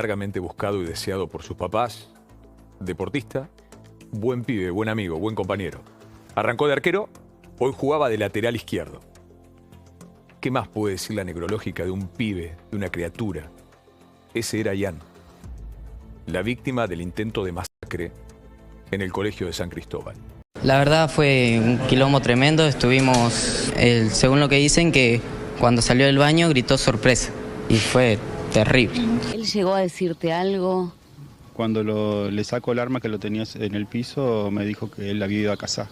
largamente buscado y deseado por sus papás, deportista, buen pibe, buen amigo, buen compañero. Arrancó de arquero, hoy jugaba de lateral izquierdo. ¿Qué más puede decir la necrológica de un pibe, de una criatura? Ese era Ian, la víctima del intento de masacre en el colegio de San Cristóbal. La verdad fue un quilombo tremendo, estuvimos, según lo que dicen, que cuando salió del baño gritó sorpresa y fue terrible. ¿Él llegó a decirte algo? Cuando le saco el arma que lo tenía en el piso, me dijo que él había ido a cazar.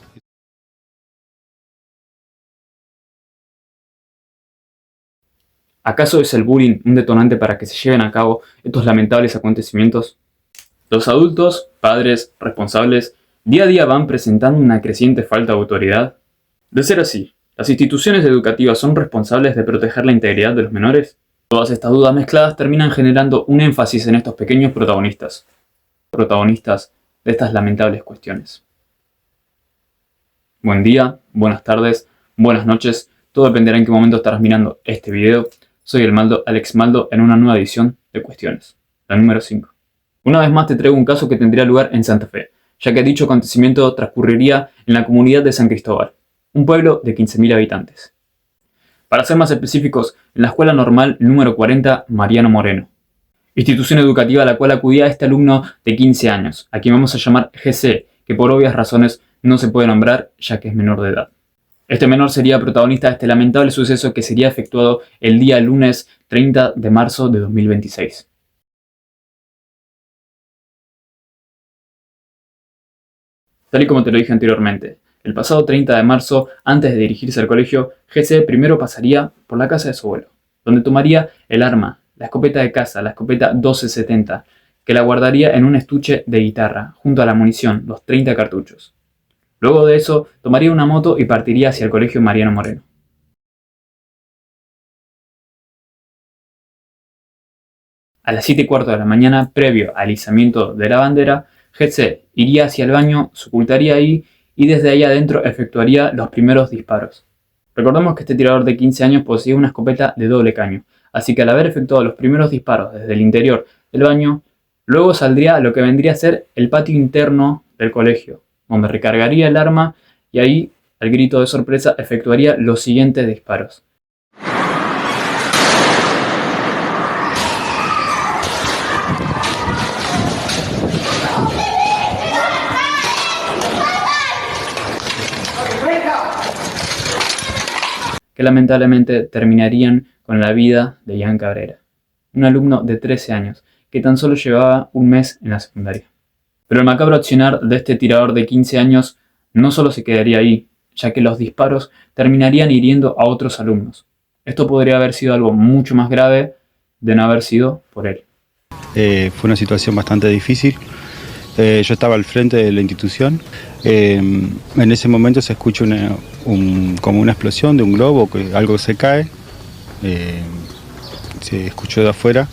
¿Acaso es el bullying un detonante para que se lleven a cabo estos lamentables acontecimientos? Los adultos, padres, responsables, día a día van presentando una creciente falta de autoridad. De ser así, ¿las instituciones educativas son responsables de proteger la integridad de los menores? Todas estas dudas mezcladas terminan generando un énfasis en estos pequeños protagonistas de estas lamentables cuestiones. Buen día, buenas tardes, buenas noches, todo dependerá en qué momento estarás mirando este video. Soy el Maldo, Alex Maldo, en una nueva edición de Cuestiones, la número 5. Una vez más te traigo un caso que tendría lugar en Santa Fe, ya que dicho acontecimiento transcurriría en la comunidad de San Cristóbal, un pueblo de 15.000 habitantes. Para ser más específicos, en la escuela normal número 40 Mariano Moreno, institución educativa a la cual acudía este alumno de 15 años, a quien vamos a llamar GC, que por obvias razones no se puede nombrar ya que es menor de edad. Este menor sería protagonista de este lamentable suceso que sería efectuado el día lunes 30 de marzo de 2026. Tal y como te lo dije anteriormente, el pasado 30 de marzo, antes de dirigirse al colegio, GC primero pasaría por la casa de su abuelo, donde tomaría el arma, la escopeta de caza, la escopeta 1270, que la guardaría en un estuche de guitarra, junto a la munición, los 30 cartuchos. Luego de eso, tomaría una moto y partiría hacia el colegio Mariano Moreno. A las 7:15 de la mañana, previo al izamiento de la bandera, GC iría hacia el baño, se ocultaría ahí y desde ahí adentro efectuaría los primeros disparos. Recordemos que este tirador de 15 años poseía una escopeta de doble caño, así que al haber efectuado los primeros disparos desde el interior del baño, luego saldría a lo que vendría a ser el patio interno del colegio, donde recargaría el arma y ahí, al grito de sorpresa, efectuaría los siguientes disparos. Que lamentablemente terminarían con la vida de Ian Cabrera, un alumno de 13 años que tan solo llevaba un mes en la secundaria. Pero el macabro accionar de este tirador de 15 años no solo se quedaría ahí, ya que los disparos terminarían hiriendo a otros alumnos. Esto podría haber sido algo mucho más grave de no haber sido por él. Fue una situación bastante difícil. Yo estaba al frente de la institución. En ese momento se escucha como una explosión de un globo, que algo se cae. Se escuchó de afuera.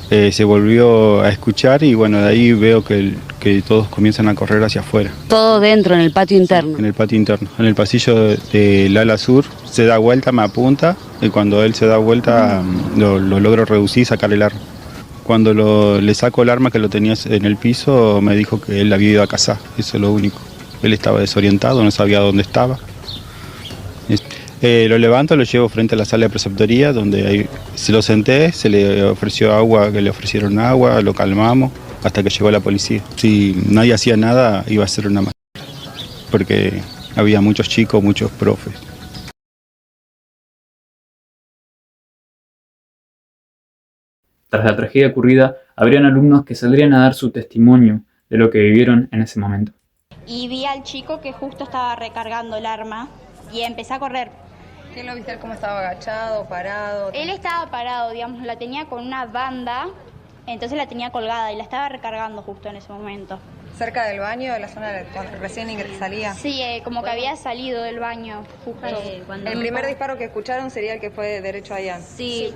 Se volvió a escuchar y bueno, de ahí veo que todos comienzan a correr hacia afuera. Todo dentro, en el patio interno. En el patio interno, en el pasillo del ala sur, se da vuelta, me apunta y cuando él se da vuelta lo logro reducir y sacar el arma. Cuando le saco el arma que lo tenía en el piso, me dijo que él había ido a cazar, eso es lo único. Él estaba desorientado, no sabía dónde estaba. Lo levanto, lo llevo frente a la sala de preceptoría, donde ahí se lo senté, se le ofreció agua, que le ofrecieron agua, lo calmamos, hasta que llegó la policía. Si nadie hacía nada, iba a ser una masacre, porque había muchos chicos, muchos profes. Tras la tragedia ocurrida, habrían alumnos que saldrían a dar su testimonio de lo que vivieron en ese momento. Y vi al chico que justo estaba recargando el arma y empecé a correr. ¿Quién lo viste? ¿Cómo estaba agachado, parado? Él estaba parado, digamos, la tenía con una banda, entonces la tenía colgada y la estaba recargando justo en ese momento. ¿Cerca del baño, de la zona cuando recién salía? Sí, como que había salido del baño justo. El primer disparo que escucharon sería el que fue derecho a Ian. Sí,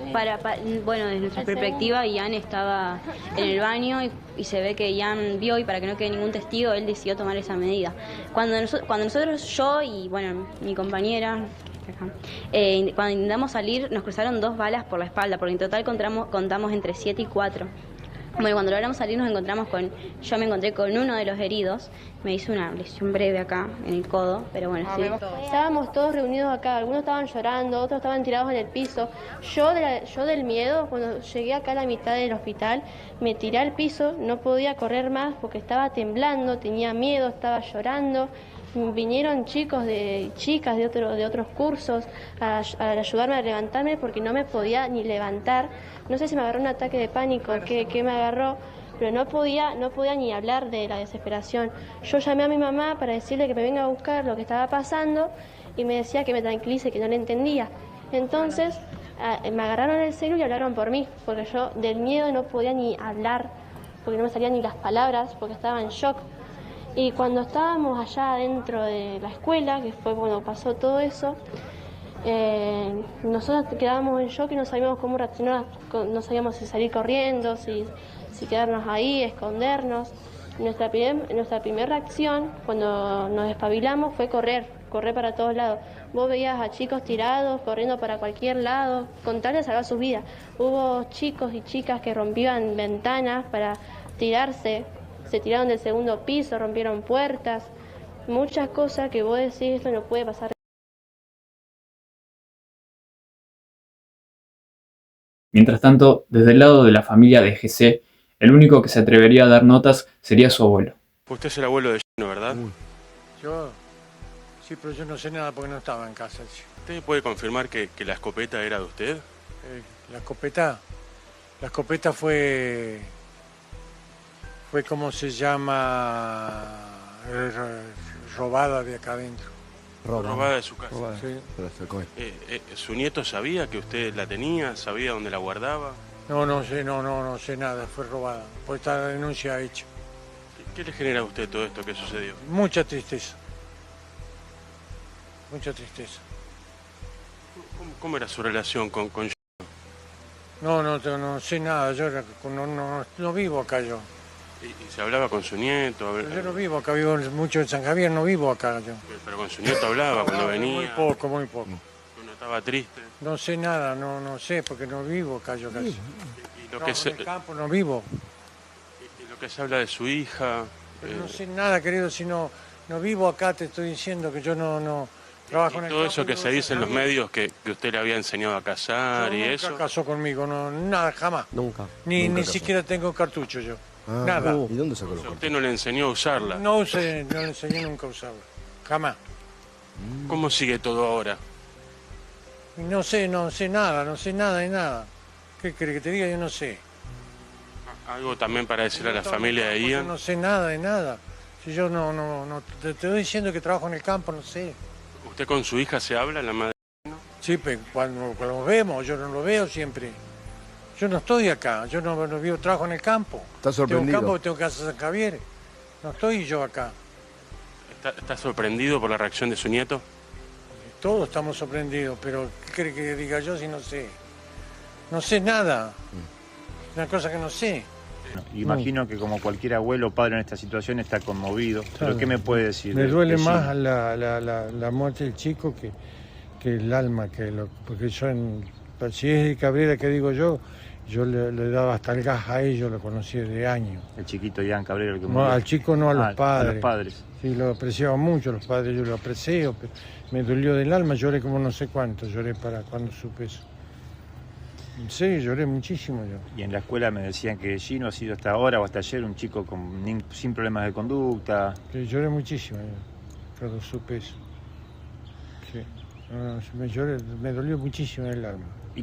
bueno, desde nuestra perspectiva, Ian estaba en el baño y se ve que Ian vio, y para que no quede ningún testigo, él decidió tomar esa medida. Cuando nosotros, yo y bueno, mi compañera, cuando intentamos salir, nos cruzaron 2 balas por la espalda, porque en total contamos entre 7 y 4. Bueno, cuando logramos salir yo me encontré con uno de los heridos, me hizo una lesión breve acá en el codo, pero bueno, sí. Estábamos todos reunidos acá, algunos estaban llorando, otros estaban tirados en el piso. Yo del miedo, cuando llegué acá a la mitad del hospital, me tiré al piso, no podía correr más porque estaba temblando, tenía miedo, estaba llorando. Vinieron chicos y chicas de otros cursos a ayudarme a levantarme porque no me podía ni levantar. No sé si me agarró un ataque de pánico, qué me agarró, pero no podía ni hablar de la desesperación. Yo llamé a mi mamá para decirle que me venga a buscar lo que estaba pasando y me decía que me tranquilice, que no le entendía. Entonces me agarraron el celu y hablaron por mí, porque yo del miedo no podía ni hablar, porque no me salían ni las palabras, porque estaba en shock. Y cuando estábamos allá dentro de la escuela, que fue cuando pasó todo eso, nosotros quedábamos en shock y no sabíamos cómo reaccionar, no sabíamos si salir corriendo, si quedarnos ahí, escondernos. Nuestra primera reacción, cuando nos despabilamos, fue correr para todos lados. Vos veías a chicos tirados, corriendo para cualquier lado, con tal de salvar sus vidas. Hubo chicos y chicas que rompían ventanas para tirarse, se tiraron del segundo piso, rompieron puertas, muchas cosas que vos decís, esto no puede pasar. Mientras tanto, desde el lado de la familia de GC, el único que se atrevería a dar notas sería su abuelo. Usted es el abuelo de Gino, ¿verdad? Yo, sí, pero yo no sé nada porque no estaba en casa. ¿Usted puede confirmar que la escopeta era de usted? La escopeta fue como se llama, robada de acá adentro. Robada de su casa. Sí. ¿Su nieto sabía que usted la tenía? ¿Sabía dónde la guardaba? No sé nada, fue robada. Por esta denuncia hecha. ¿Qué le genera a usted todo esto que sucedió? Mucha tristeza. Mucha tristeza. ¿Cómo era su relación con No sé nada, yo no vivo acá yo. ¿Y se hablaba con su nieto? Yo no vivo acá, vivo mucho en San Javier, no vivo acá yo. Pero con su nieto hablaba cuando venía. Muy poco. ¿No estaba triste? No sé nada, no sé, porque no vivo acá yo casi. En el campo no vivo. ¿Y lo que se habla de su hija? Pero no sé nada, querido, si no vivo acá, te estoy diciendo que yo no trabajo en el campo. Todo eso que se dice en los medios, que usted le había enseñado a cazar y eso. Nunca casó conmigo, nada, jamás. Nunca. Ni siquiera tengo cartucho yo. Nada. ¿Y dónde sacó los cartuchos? ¿Usted no le enseñó a usarla? No le enseñé nunca a usarla. Jamás. ¿Cómo sigue todo ahora? No sé nada de nada. ¿Qué crees que te diga? Yo no sé. ¿Algo también para decirle a la familia de Ian? No sé nada de nada. Si yo te estoy diciendo que trabajo en el campo, no sé. ¿Usted con su hija se habla, la madre? Sí, pero cuando lo vemos, yo no lo veo siempre. Yo no estoy acá, yo no vivo, trabajo en el campo. ¿Estás sorprendido? Tengo casa en San Javier. No estoy yo acá. ¿Está sorprendido por la reacción de su nieto? Todos estamos sorprendidos, pero ¿qué cree que diga yo si no sé? No sé nada. Una cosa que no sé. Imagino que como cualquier abuelo o padre en esta situación está conmovido. ¿Pero qué me puede decir? Me duele más la muerte del chico que el alma, porque yo si es de Cabrera que digo yo le daba hasta el gas a ellos, lo conocí de años. El chiquito Ian Cabrera, el que murió. No, al chico no, a los padres. A los padres. Sí, lo apreciaba mucho, los padres yo lo aprecio, pero me dolió del alma, lloré como no sé cuánto, lloré para cuando supe eso. Sí, lloré muchísimo yo. Y en la escuela me decían que Gino ha sido hasta ahora o hasta ayer un chico sin problemas de conducta. Sí, lloré muchísimo cuando supe eso. Sí. Me dolió muchísimo el alma. ¿Y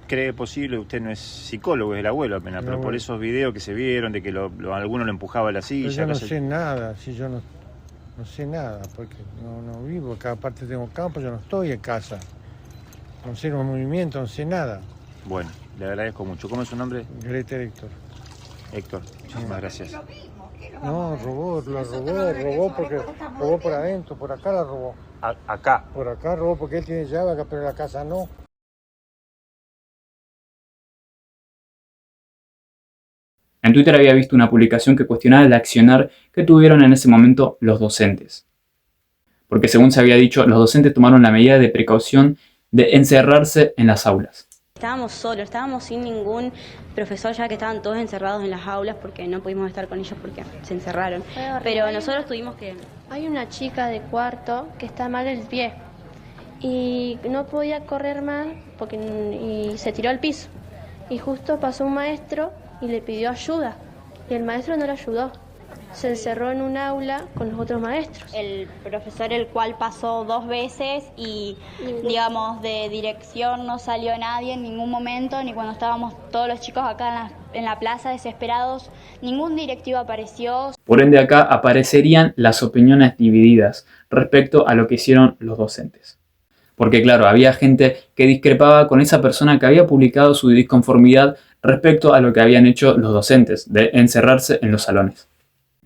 cree posible? Usted no es psicólogo, es el abuelo apenas, pero por esos videos que se vieron de que alguno lo empujaba a la silla. Pero yo no sé nada, yo no sé nada, porque no vivo acá, aparte tengo campo, yo no estoy en casa. No sé los movimientos, no sé nada. Bueno, le agradezco mucho. ¿Cómo es su nombre? Greta Héctor. Héctor, muchísimas gracias. No, robó porque robó por adentro, por acá la robó. ¿Acá? Por acá robó porque él tiene llave acá, pero en la casa no. En Twitter había visto una publicación que cuestionaba el accionar que tuvieron en ese momento los docentes. Porque según se había dicho, los docentes tomaron la medida de precaución de encerrarse en las aulas. Estábamos solos, estábamos sin ningún profesor, ya que estaban todos encerrados en las aulas porque no pudimos estar con ellos porque se encerraron. Pero nosotros tuvimos que... Hay una chica de cuarto que está mal del pie y no podía correr más y se tiró al piso. Y justo pasó un maestro y le pidió ayuda y el maestro no le ayudó. Se encerró en un aula con los otros maestros. El profesor, el cual pasó 2 veces y, digamos, de dirección no salió nadie en ningún momento, ni cuando estábamos todos los chicos acá en la plaza desesperados, ningún directivo apareció. Por ende, acá aparecerían las opiniones divididas respecto a lo que hicieron los docentes. Porque claro, había gente que discrepaba con esa persona que había publicado su disconformidad respecto a lo que habían hecho los docentes, de encerrarse en los salones.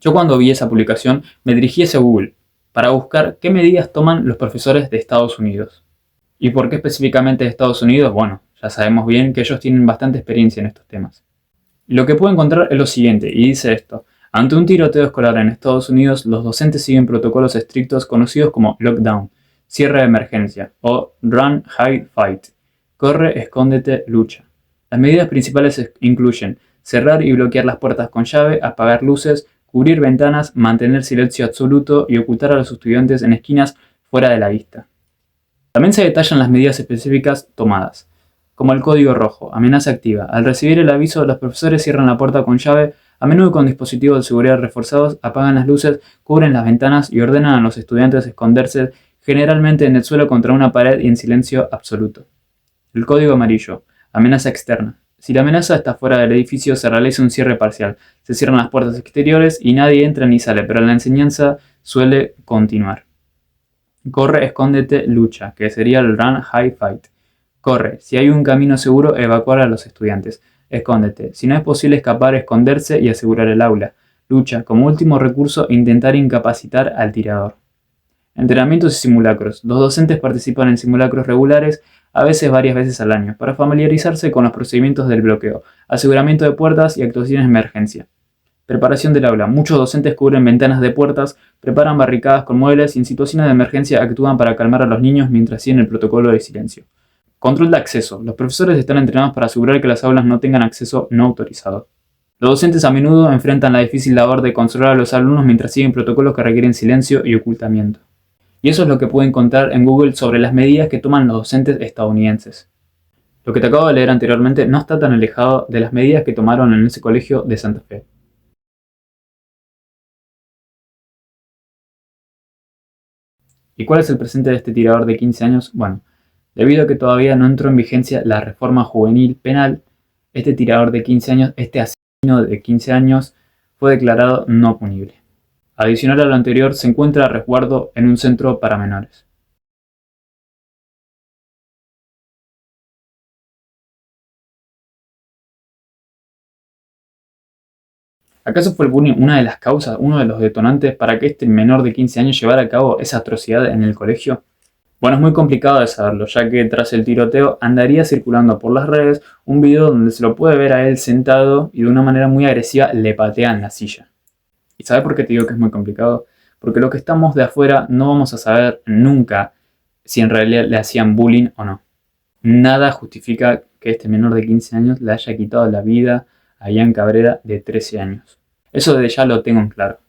Yo cuando vi esa publicación me dirigí hacia Google para buscar qué medidas toman los profesores de Estados Unidos. ¿Y por qué específicamente de Estados Unidos? Bueno, ya sabemos bien que ellos tienen bastante experiencia en estos temas. Lo que puedo encontrar es lo siguiente, y dice esto. Ante un tiroteo escolar en Estados Unidos, los docentes siguen protocolos estrictos conocidos como lockdown, cierre de emergencia, o run, hide, fight, corre, escóndete, lucha. Las medidas principales incluyen cerrar y bloquear las puertas con llave, apagar luces, cubrir ventanas, mantener silencio absoluto y ocultar a los estudiantes en esquinas fuera de la vista. También se detallan las medidas específicas tomadas, como el código rojo, amenaza activa. Al recibir el aviso, los profesores cierran la puerta con llave, a menudo con dispositivos de seguridad reforzados, apagan las luces, cubren las ventanas y ordenan a los estudiantes esconderse generalmente en el suelo contra una pared y en silencio absoluto. El código amarillo, amenaza externa. Si la amenaza está fuera del edificio, se realiza un cierre parcial. Se cierran las puertas exteriores y nadie entra ni sale, pero la enseñanza suele continuar. Corre, escóndete, lucha, que sería el run, hide, fight. Corre. Si hay un camino seguro, evacuar a los estudiantes. Escóndete. Si no es posible escapar, esconderse y asegurar el aula. Lucha. Como último recurso, intentar incapacitar al tirador. Entrenamientos y simulacros. Los docentes participan en simulacros regulares, a veces varias veces al año, para familiarizarse con los procedimientos del bloqueo, aseguramiento de puertas y actuaciones de emergencia. Preparación del aula. Muchos docentes cubren ventanas de puertas, preparan barricadas con muebles y en situaciones de emergencia actúan para calmar a los niños mientras siguen el protocolo de silencio. Control de acceso. Los profesores están entrenados para asegurar que las aulas no tengan acceso no autorizado. Los docentes a menudo enfrentan la difícil labor de controlar a los alumnos mientras siguen protocolos que requieren silencio y ocultamiento. Y eso es lo que pude encontrar en Google sobre las medidas que toman los docentes estadounidenses. Lo que te acabo de leer anteriormente no está tan alejado de las medidas que tomaron en ese colegio de Santa Fe. ¿Y cuál es el presente de este tirador de 15 años? Bueno, debido a que todavía no entró en vigencia la reforma juvenil penal, este tirador de 15 años, este asesino de 15 años, fue declarado no punible. Adicional a lo anterior, se encuentra a resguardo en un centro para menores. ¿Acaso fue el bullying una de las causas, uno de los detonantes para que este menor de 15 años llevara a cabo esa atrocidad en el colegio? Bueno, es muy complicado de saberlo, ya que tras el tiroteo andaría circulando por las redes un video donde se lo puede ver a él sentado y de una manera muy agresiva le patean la silla. ¿Y sabes por qué te digo que es muy complicado? Porque los que estamos de afuera no vamos a saber nunca si en realidad le hacían bullying o no. Nada justifica que este menor de 15 años le haya quitado la vida a Ian Cabrera de 13 años. Eso desde ya lo tengo en claro.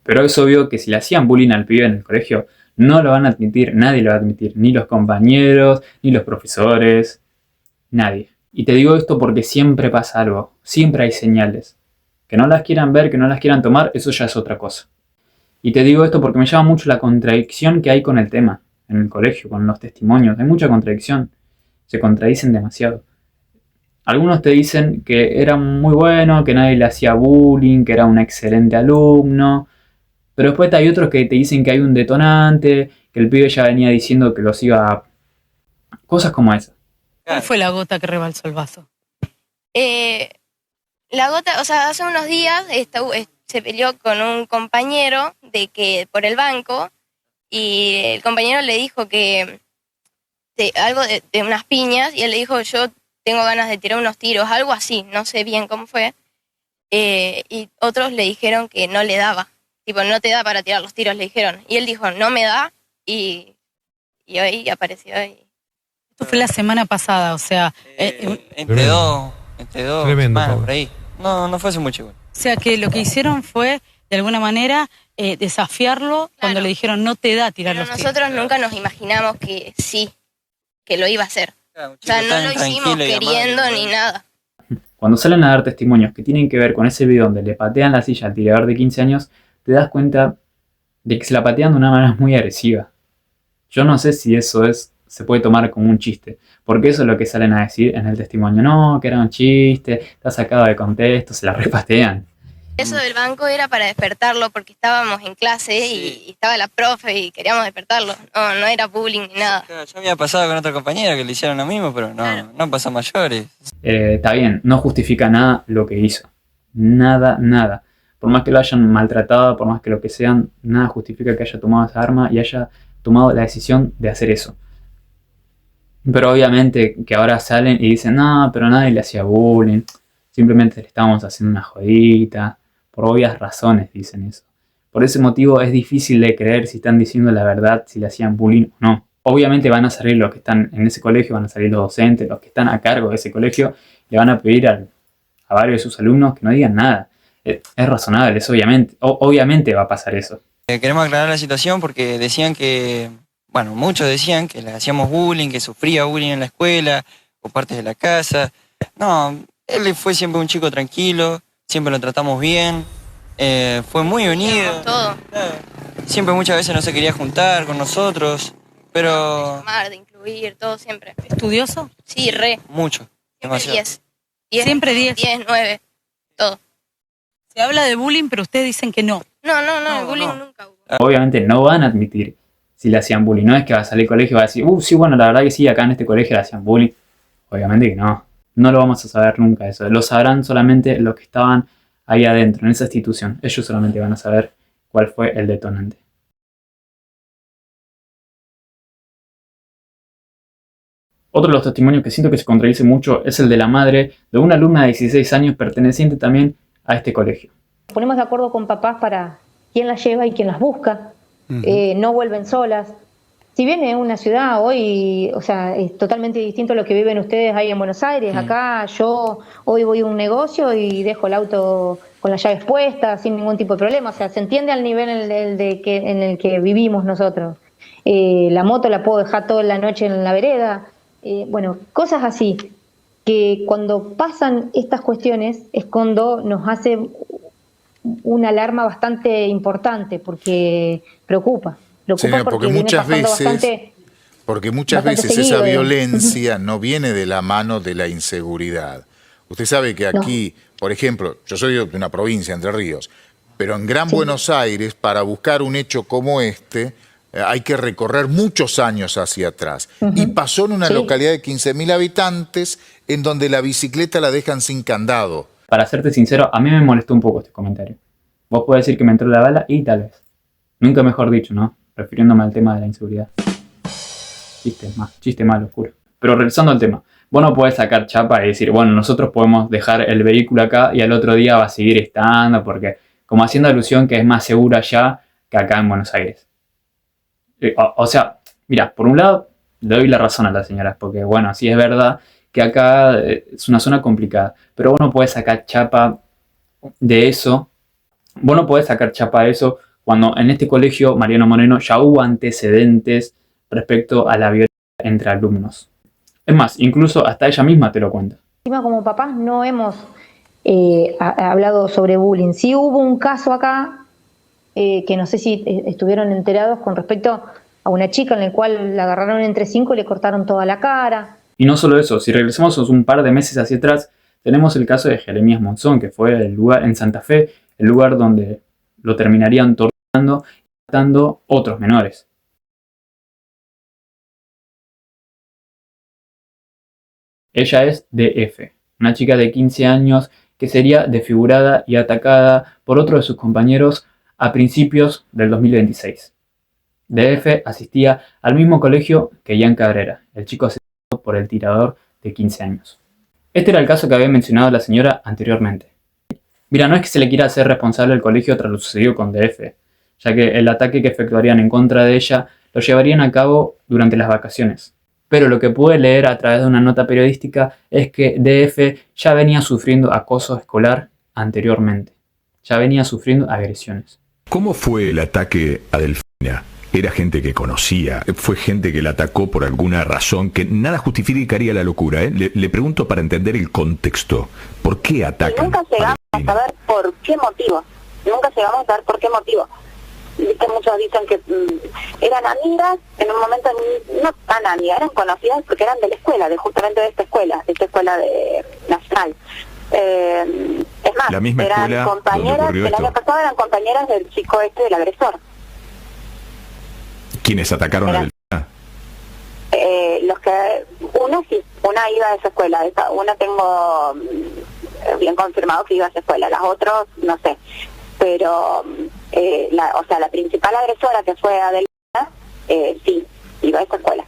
Pero es obvio que si le hacían bullying al pibe en el colegio, no lo van a admitir, nadie lo va a admitir, ni los compañeros, ni los profesores, nadie. Y te digo esto porque siempre pasa algo, siempre hay señales. Que no las quieran ver, que no las quieran tomar, eso ya es otra cosa. Y te digo esto porque me llama mucho la contradicción que hay con el tema, en el colegio, con los testimonios. Hay mucha contradicción, se contradicen demasiado. Algunos te dicen que era muy bueno, que nadie le hacía bullying, que era un excelente alumno. Pero después hay otros que te dicen que hay un detonante, que el pibe ya venía diciendo que los iba a... Cosas como esas. ¿Cuál fue la gota que rebalsó el vaso? La gota, o sea, hace unos días se peleó con un compañero por el banco y el compañero le dijo que algo de unas piñas y él le dijo yo tengo ganas de tirar unos tiros, algo así, no sé bien cómo fue. Y otros le dijeron que no le daba, tipo no te da para tirar los tiros, le dijeron. Y él dijo no me da y hoy apareció y Esto fue la semana pasada, o sea... Entre dos Tremendo, semanas, Pablo. por ahí. No fue hace mucho igual. O sea que lo que hicieron fue, de alguna manera, desafiarlo cuando le dijeron no te da tirar Pero los tiros. nosotros nunca nos imaginamos que sí, que lo iba a hacer. O sea, no lo hicimos queriendo ni nada. Cuando salen a dar testimonios que tienen que ver con ese video donde le patean la silla al tirador de 15 años, te das cuenta de que se la patean de una manera muy agresiva. Yo no sé si eso se puede tomar como un chiste, porque eso es lo que salen a decir en el testimonio. No, que era un chiste, está sacado de contexto, se la repatean. Eso del banco era para despertarlo porque estábamos en clase y estaba la profe y queríamos despertarlo. No era bullying ni nada. Claro, ya había pasado con otro compañero que le hicieron lo mismo, pero no pasó a mayores. Está bien, no justifica nada lo que hizo. Nada. Por más que lo hayan maltratado, por más que lo que sean, nada justifica que haya tomado esa arma y haya tomado la decisión de hacer eso. Pero obviamente que ahora salen y dicen, no, pero nadie le hacía bullying. Simplemente le estábamos haciendo una jodita. Por obvias razones dicen eso. Por ese motivo es difícil de creer si están diciendo la verdad, si le hacían bullying o no. Obviamente van a salir los que están en ese colegio, van a salir los docentes, los que están a cargo de ese colegio, le van a pedir a varios de sus alumnos que no digan nada. Es razonable, es obviamente va a pasar eso. Queremos aclarar la situación porque decían que, bueno, muchos decían que le hacíamos bullying, que sufría bullying en la escuela o partes de la casa. No, él fue siempre un chico tranquilo, siempre lo tratamos bien, fue muy unido. Todo. Siempre muchas veces no se quería juntar con nosotros, pero... De llamar, de incluir, todo siempre. ¿Estudioso? Sí, re. Mucho, Siempre demasiado. 10. Siempre 10. 10, 9, todo. Se habla de bullying, pero ustedes dicen que no. No, el bullying nunca hubo. Obviamente no van a admitir si le hacían bullying. No es que va a salir del colegio y va a decir, sí, bueno, la verdad que sí, acá en este colegio le hacían bullying. Obviamente que no. No lo vamos a saber nunca eso. Lo sabrán solamente los que estaban ahí adentro, en esa institución. Ellos solamente van a saber cuál fue el detonante. Otro de los testimonios que siento que se contradice mucho es el de la madre de una alumna de 16 años perteneciente también a este colegio. Ponemos de acuerdo con papás para quién las lleva y quién las busca. No vuelven solas. Si bien es una ciudad hoy, o sea, es totalmente distinto a lo que viven ustedes ahí en Buenos Aires. Acá yo hoy voy a un negocio y dejo el auto con las llaves puestas sin ningún tipo de problema. O sea, se entiende al nivel en el que vivimos nosotros. La moto la puedo dejar toda la noche en la vereda. Bueno, cosas así, que cuando pasan estas cuestiones es cuando nos hace una alarma bastante importante, porque preocupa. Señora, porque muchas veces esa violencia no viene de la mano de la inseguridad. Usted sabe que aquí, por ejemplo, yo soy de una provincia, Entre Ríos, pero en Gran Buenos Aires, para buscar un hecho como este, hay que recorrer muchos años hacia atrás. Y pasó en una localidad de 15.000 habitantes en donde la bicicleta la dejan sin candado. Para serte sincero, a mí me molestó un poco este comentario. Vos podés decir que me entró la bala y tal vez. Nunca mejor dicho, ¿no? Refiriéndome al tema de la inseguridad. Chiste malo, oscuro. Pero regresando al tema, vos no podés sacar chapa y decir, bueno, nosotros podemos dejar el vehículo acá y al otro día va a seguir estando, porque como haciendo alusión que es más seguro allá que acá en Buenos Aires. O sea, mira, por un lado le doy la razón a las señoras, porque bueno, sí es verdad que acá es una zona complicada, pero vos no podés sacar chapa de eso. Vos no podés sacar chapa de eso cuando en este colegio, Mariano Moreno, ya hubo antecedentes respecto a la violencia entre alumnos. Es más, incluso hasta ella misma te lo cuenta. Encima, como papás no hemos hablado sobre bullying. Sí hubo un caso acá, que no sé si estuvieron enterados con respecto a una chica en la cual la agarraron entre 5 y le cortaron toda la cara. Y no solo eso, si regresamos un par de meses hacia atrás, tenemos el caso de Jeremías Monzón, que fue el lugar en Santa Fe, el lugar donde lo terminarían torturando y matando otros menores. Ella es DF, una chica de 15 años que sería desfigurada y atacada por otro de sus compañeros a principios del 2026. DF asistía al mismo colegio que Ian Cabrera, el chico asesinado por el tirador de 15 años. Este era el caso que había mencionado la señora anteriormente. Mira, no es que se le quiera hacer responsable al colegio tras lo sucedido con DF, ya que el ataque que efectuarían en contra de ella lo llevarían a cabo durante las vacaciones. Pero lo que pude leer a través de una nota periodística es que DF ya venía sufriendo acoso escolar anteriormente. Ya venía sufriendo agresiones. ¿Cómo fue el ataque a Delfina? ¿Era gente que conocía? ¿Fue gente que la atacó por alguna razón? Que nada justificaría la locura, ¿eh? Le pregunto para entender el contexto. ¿Por qué atacan? Nunca llegamos a saber por qué motivo. Nunca llegamos a saber por qué motivo. Viste, muchos dicen que eran amigas, en un momento no tan amigas, eran conocidas porque eran de la escuela, justamente de esta escuela de Nacional. Es más, la misma eran compañeras, el año pasado eran compañeras del chico del agresor. ¿Quiénes atacaron a Delfina? Los que, una iba a esa escuela, una tengo bien confirmado que iba a esa escuela, las otras no sé, pero la principal agresora que fue Adelina, sí, iba a esa escuela.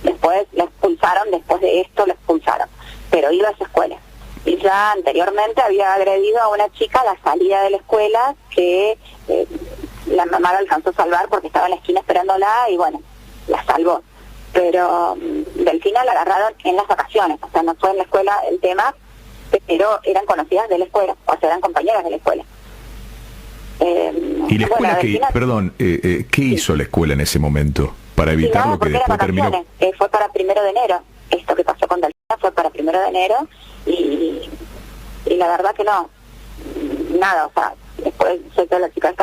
Después la expulsaron, después de esto la expulsaron, pero iba a esa escuela. Y ya anteriormente había agredido a una chica a la salida de la escuela que la mamá la alcanzó a salvar porque estaba en la esquina esperándola y bueno, la salvó. Pero Delfina la agarraron en las vacaciones, o sea, no fue en la escuela el tema, pero eran conocidas de la escuela, o sea, eran compañeras de la escuela. ¿Y la escuela qué hizo la escuela en ese momento para evitar lo que después terminó? Fue para 1 de enero, esto que pasó con Delfina fue para 1 de enero y la verdad que no, nada, o sea, después sé que las chicas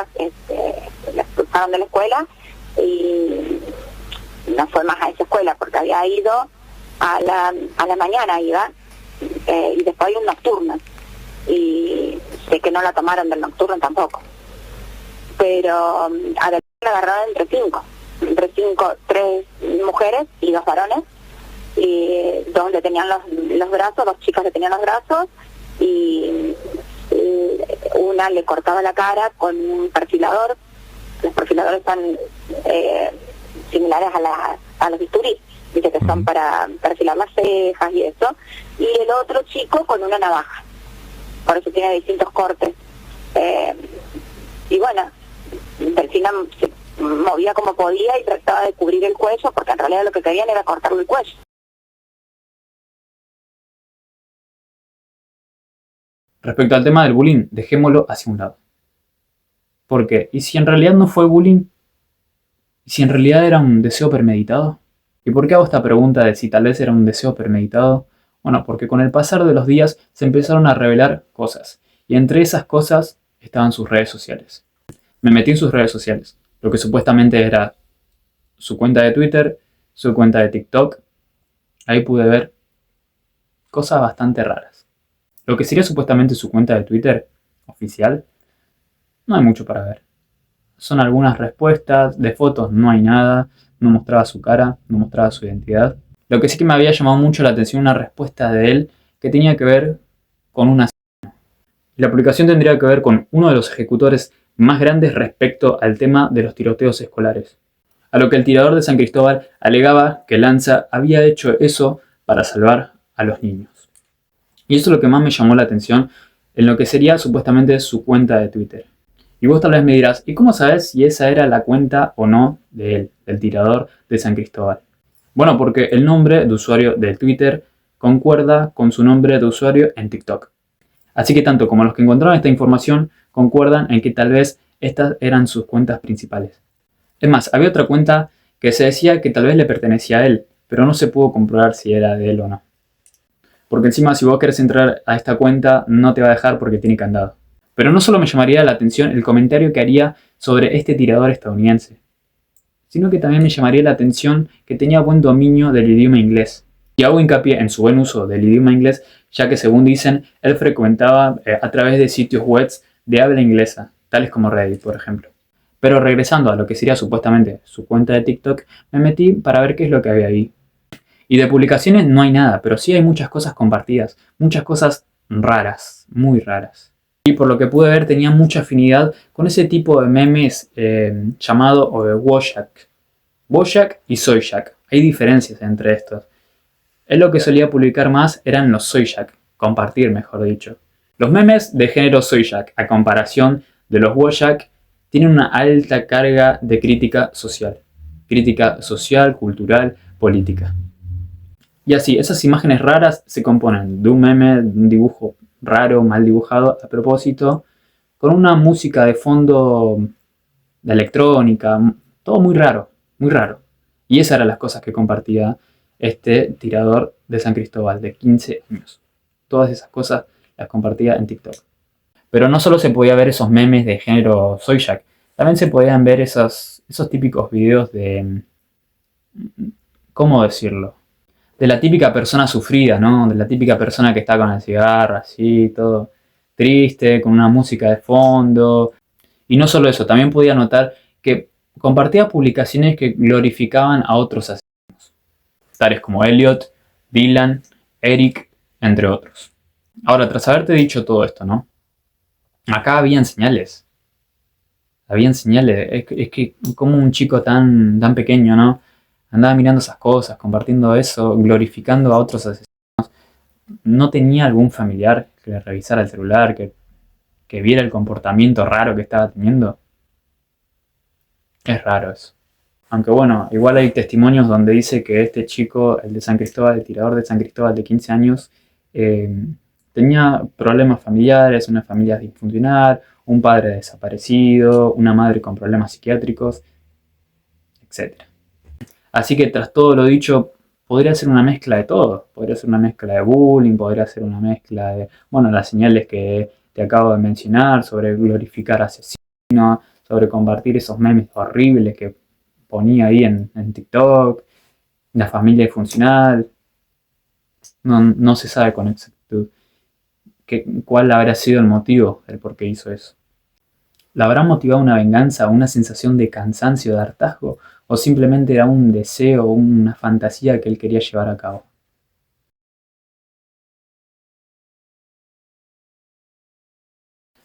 la expulsaron de la escuela y no fue más a esa escuela porque había ido a la mañana y después hay un nocturno y sé que no la tomaron del nocturno tampoco, pero a la agarraron entre 3 mujeres y 2 varones, y 2 le tenían los brazos, 2 chicas le tenían los brazos y una le cortaba la cara con un perfilador. Los perfiladores son similares a los bisturís, ¿viste? Que son para perfilar las cejas y eso, y el otro chico con una navaja, por eso tiene distintos cortes. Y bueno, Delfina se movía como podía y trataba de cubrir el cuello porque en realidad lo que querían era cortarle el cuello. Respecto al tema del bullying, dejémoslo hacia un lado. ¿Por qué? ¿Y si en realidad no fue bullying? ¿Y si en realidad era un deseo premeditado? ¿Y por qué hago esta pregunta de si tal vez era un deseo premeditado? Bueno, porque con el pasar de los días se empezaron a revelar cosas. Y entre esas cosas estaban sus redes sociales. Me metí en sus redes sociales. Lo que supuestamente era su cuenta de Twitter, su cuenta de TikTok. Ahí pude ver cosas bastante raras. Lo que sería supuestamente su cuenta de Twitter oficial, no hay mucho para ver. Son algunas respuestas, de fotos no hay nada, no mostraba su cara, no mostraba su identidad. Lo que sí que me había llamado mucho la atención una respuesta de él que tenía que ver con una asesino. La publicación tendría que ver con uno de los ejecutores más grandes respecto al tema de los tiroteos escolares. A lo que el tirador de San Cristóbal alegaba que Lanza había hecho eso para salvar a los niños. Y eso es lo que más me llamó la atención en lo que sería supuestamente su cuenta de Twitter. Y vos tal vez me dirás, ¿y cómo sabes si esa era la cuenta o no de él, del tirador de San Cristóbal? Bueno, porque el nombre de usuario de Twitter concuerda con su nombre de usuario en TikTok. Así que tanto como los que encontraron esta información concuerdan en que tal vez estas eran sus cuentas principales. Es más, había otra cuenta que se decía que tal vez le pertenecía a él, pero no se pudo comprobar si era de él o no. Porque encima si vos querés entrar a esta cuenta no te va a dejar porque tiene candado. Pero no solo me llamaría la atención el comentario que haría sobre este tirador estadounidense, sino que también me llamaría la atención que tenía buen dominio del idioma inglés. Y hago hincapié en su buen uso del idioma inglés, ya que según dicen, él frecuentaba a través de sitios web de habla inglesa, tales como Reddit, por ejemplo. Pero regresando a lo que sería supuestamente su cuenta de TikTok, me metí para ver qué es lo que había ahí. Y de publicaciones no hay nada, pero sí hay muchas cosas compartidas, muchas cosas raras, muy raras. Y por lo que pude ver tenía mucha afinidad con ese tipo de memes llamado Wojak. Wojak y Soyjak. Hay diferencias entre estos. Él lo que solía publicar más eran los Soyjak, compartir mejor dicho. Los memes de género Soyjak, a comparación de los Wojak, tienen una alta carga de crítica social, cultural, política. Y así, esas imágenes raras se componen de un meme, de un dibujo raro, mal dibujado a propósito, con una música de fondo de electrónica, todo muy raro, muy raro. Y esas eran las cosas que compartía este tirador de San Cristóbal de 15 años. Todas esas cosas las compartía en TikTok. Pero no solo se podía ver esos memes de género Soy Jack, también se podían ver esos típicos videos de... ¿Cómo decirlo? De la típica persona sufrida, ¿no? De la típica persona que está con el cigarro, así, todo triste, con una música de fondo. Y no solo eso, también podía notar que compartía publicaciones que glorificaban a otros asesinos, tales como Elliot, Dylan, Eric, entre otros. Ahora, tras haberte dicho todo esto, ¿no? Acá habían señales. Habían señales. Es que como un chico tan pequeño, ¿no? Andaba mirando esas cosas, compartiendo eso, glorificando a otros asesinos. No tenía algún familiar que le revisara el celular, que viera el comportamiento raro que estaba teniendo. Es raro eso. Aunque bueno, igual hay testimonios donde dice que este chico, el de San Cristóbal, el tirador de San Cristóbal de 15 años, tenía problemas familiares, una familia disfuncional, un padre desaparecido, una madre con problemas psiquiátricos, etc. Así que tras todo lo dicho, podría ser una mezcla de todo. Podría ser una mezcla de bullying, podría ser una mezcla de, bueno, las señales que te acabo de mencionar sobre glorificar asesinos, sobre compartir esos memes horribles que ponía ahí en TikTok, la familia disfuncional. No se sabe con exactitud cuál habrá sido el motivo del por qué hizo eso. ¿La habrá motivado una venganza, una sensación de cansancio, de hartazgo? ¿O simplemente era un deseo, una fantasía que él quería llevar a cabo?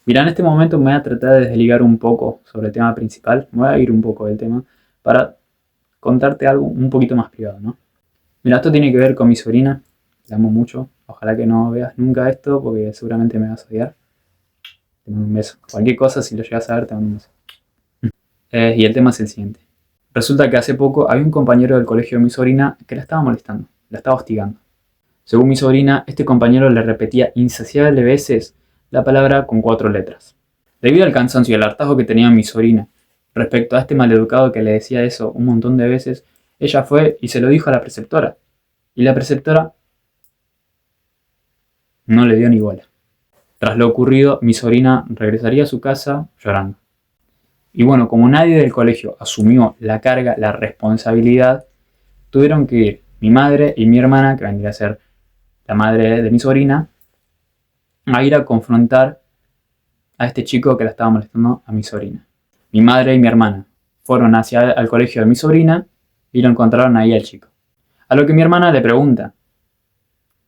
Mira, en este momento me voy a tratar de desligar un poco sobre el tema principal. Me voy a ir un poco del tema para contarte algo un poquito más privado, ¿no? Mira, esto tiene que ver con mi sobrina. La amo mucho. Ojalá que no veas nunca esto porque seguramente me vas a odiar. Te mando un beso. Cualquier cosa, si lo llegas a ver, te mando un beso. Y el tema es el siguiente. Resulta que hace poco había un compañero del colegio de mi sobrina que la estaba molestando, la estaba hostigando. Según mi sobrina, este compañero le repetía insaciables veces la palabra con 4 letras. Debido al cansancio y al hartazgo que tenía mi sobrina respecto a este maleducado que le decía eso un montón de veces, ella fue y se lo dijo a la preceptora. Y la preceptora no le dio ni bola. Tras lo ocurrido, mi sobrina regresaría a su casa llorando. Y bueno, como nadie del colegio asumió la carga, la responsabilidad, tuvieron que ir mi madre y mi hermana, que vendría a ser la madre de mi sobrina, a ir a confrontar a este chico que la estaba molestando a mi sobrina. Mi madre y mi hermana fueron hacia el colegio de mi sobrina y lo encontraron ahí al chico. A lo que mi hermana le pregunta,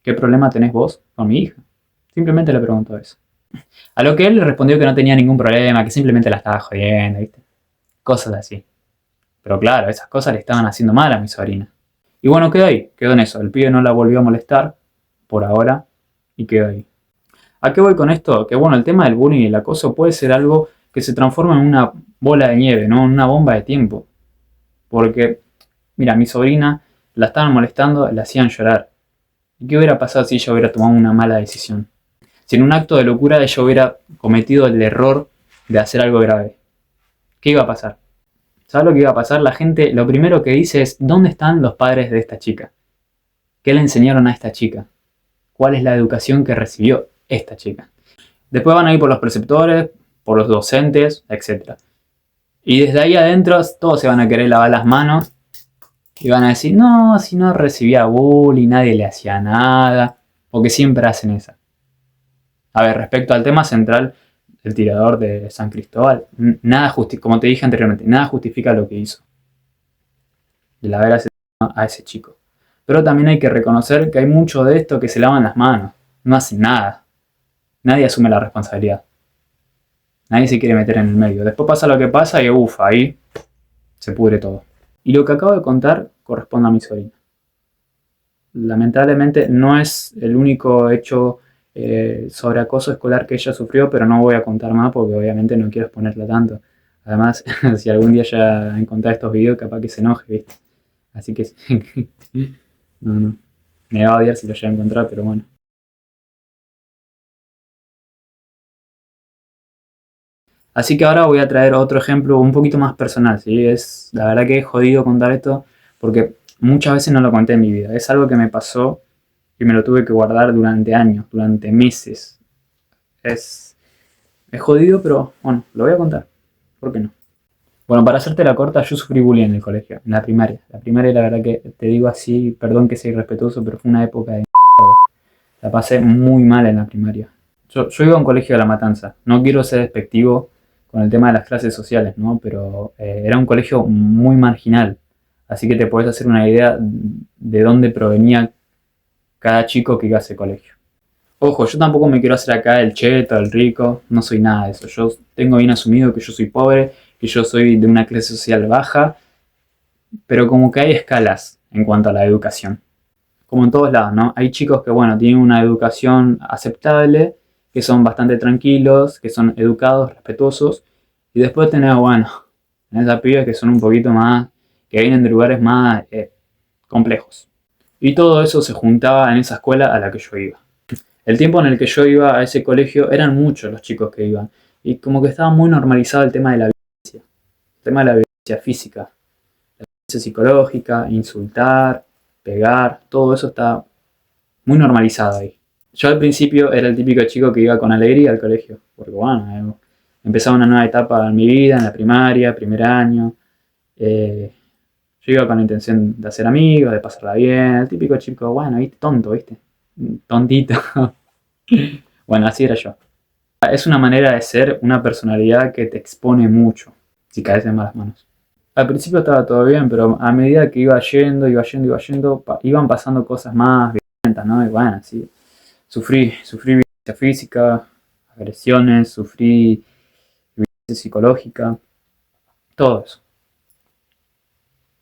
¿qué problema tenés vos con mi hija? Simplemente le preguntó eso. A lo que él le respondió que no tenía ningún problema, que simplemente la estaba jodiendo, ¿viste? Cosas así. Pero claro, esas cosas le estaban haciendo mal a mi sobrina. Y bueno, quedó ahí, quedó en eso. El pibe no la volvió a molestar, por ahora, y quedó ahí. ¿A qué voy con esto? Que bueno, el tema del bullying y el acoso puede ser algo que se transforma en una bola de nieve, ¿no? En una bomba de tiempo. Porque, mira, mi sobrina la estaban molestando, la hacían llorar. ¿Y qué hubiera pasado si ella hubiera tomado una mala decisión? Si en un acto de locura ella hubiera cometido el error de hacer algo grave. ¿Qué iba a pasar? ¿Sabes lo que iba a pasar? La gente lo primero que dice es, ¿dónde están los padres de esta chica? ¿Qué le enseñaron a esta chica? ¿Cuál es la educación que recibió esta chica? Después van a ir por los preceptores, por los docentes, etc. Y desde ahí adentro todos se van a querer lavar las manos y van a decir, no, si no recibía bullying, nadie le hacía nada, porque siempre hacen eso. A ver, respecto al tema central del tirador de San Cristóbal, como te dije anteriormente, nada justifica lo que hizo. El haber asesinado a ese chico. Pero también hay que reconocer que hay mucho de esto que se lavan las manos. No hacen nada. Nadie asume la responsabilidad. Nadie se quiere meter en el medio. Después pasa lo que pasa y ahí se pudre todo. Y lo que acabo de contar corresponde a mi sobrina. Lamentablemente no es el único hecho sobre acoso escolar que ella sufrió, pero no voy a contar más porque obviamente no quiero exponerla tanto. Además, si algún día ya encontré estos videos, capaz que se enoje, ¿viste? Así que no. Me va a odiar si lo llega a encontrar, pero bueno. Así que ahora voy a traer otro ejemplo un poquito más personal, ¿sí? La verdad que es jodido contar esto porque muchas veces no lo conté en mi vida. Es algo que me pasó y me lo tuve que guardar durante años, durante meses. Es jodido, pero bueno, lo voy a contar. ¿Por qué no? Bueno, para hacerte la corta, yo sufrí bullying en el colegio, en la primaria. La primaria, la verdad que te digo así, perdón que sea irrespetuoso, pero fue una época de mierda. La pasé muy mal en la primaria. Yo iba a un colegio de La Matanza. No quiero ser despectivo con el tema de las clases sociales, ¿no? Pero era un colegio muy marginal. Así que te podés hacer una idea de dónde provenía cada chico que iba a ese colegio. Ojo, yo tampoco me quiero hacer acá el cheto, el rico, no soy nada de eso. Yo tengo bien asumido que yo soy pobre, que yo soy de una clase social baja, pero como que hay escalas en cuanto a la educación. Como en todos lados, ¿no? Hay chicos que, bueno, tienen una educación aceptable, que son bastante tranquilos, que son educados, respetuosos, y después tenés, bueno, esas pibes que son un poquito más, que vienen de lugares más complejos. Y todo eso se juntaba en esa escuela a la que yo iba. El tiempo en el que yo iba a ese colegio eran muchos los chicos que iban. Y como que estaba muy normalizado el tema de la violencia. El tema de la violencia física. La violencia psicológica, insultar, pegar, todo eso está muy normalizado ahí. Yo al principio era el típico chico que iba con alegría al colegio. Porque bueno, empezaba una nueva etapa en mi vida, en la primaria, primer año. Yo iba con la intención de hacer amigos, de pasarla bien. El típico chico, bueno, ¿viste? Tonto, ¿viste? Tontito. Bueno, así era yo. Es una manera de ser, una personalidad que te expone mucho si caes en malas manos. Al principio estaba todo bien, pero a medida que iba yendo, iban pasando cosas más violentas, ¿no? Y bueno, sí. Sufrí violencia física, agresiones, sufrí violencia psicológica, todo eso.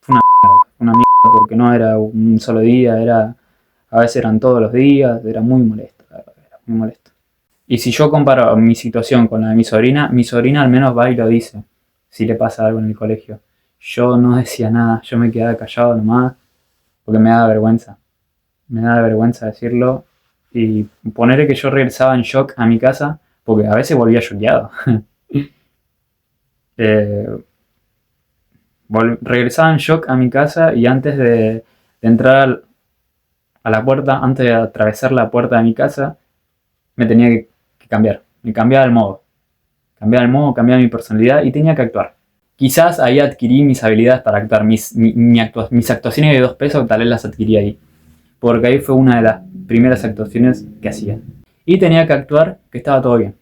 Fue una mierda porque no era un solo día, a veces eran todos los días, era muy molesto, la verdad, era muy molesto. Y si yo comparo mi situación con la de mi sobrina al menos va y lo dice, si le pasa algo en el colegio. Yo no decía nada, yo me quedaba callado nomás, porque me daba vergüenza. Me daba vergüenza decirlo y ponerle que yo regresaba en shock a mi casa, porque a veces volvía choqueado. Regresaba en shock a mi casa y antes de entrar a la puerta, antes de atravesar la puerta de mi casa, me tenía que cambiar. Me cambiaba el modo. Cambiaba mi personalidad y tenía que actuar. Quizás ahí adquirí mis habilidades para actuar. Mis actuaciones de 2 pesos tal vez las adquirí ahí. Porque ahí fue una de las primeras actuaciones que hacía. Y tenía que actuar que estaba todo bien.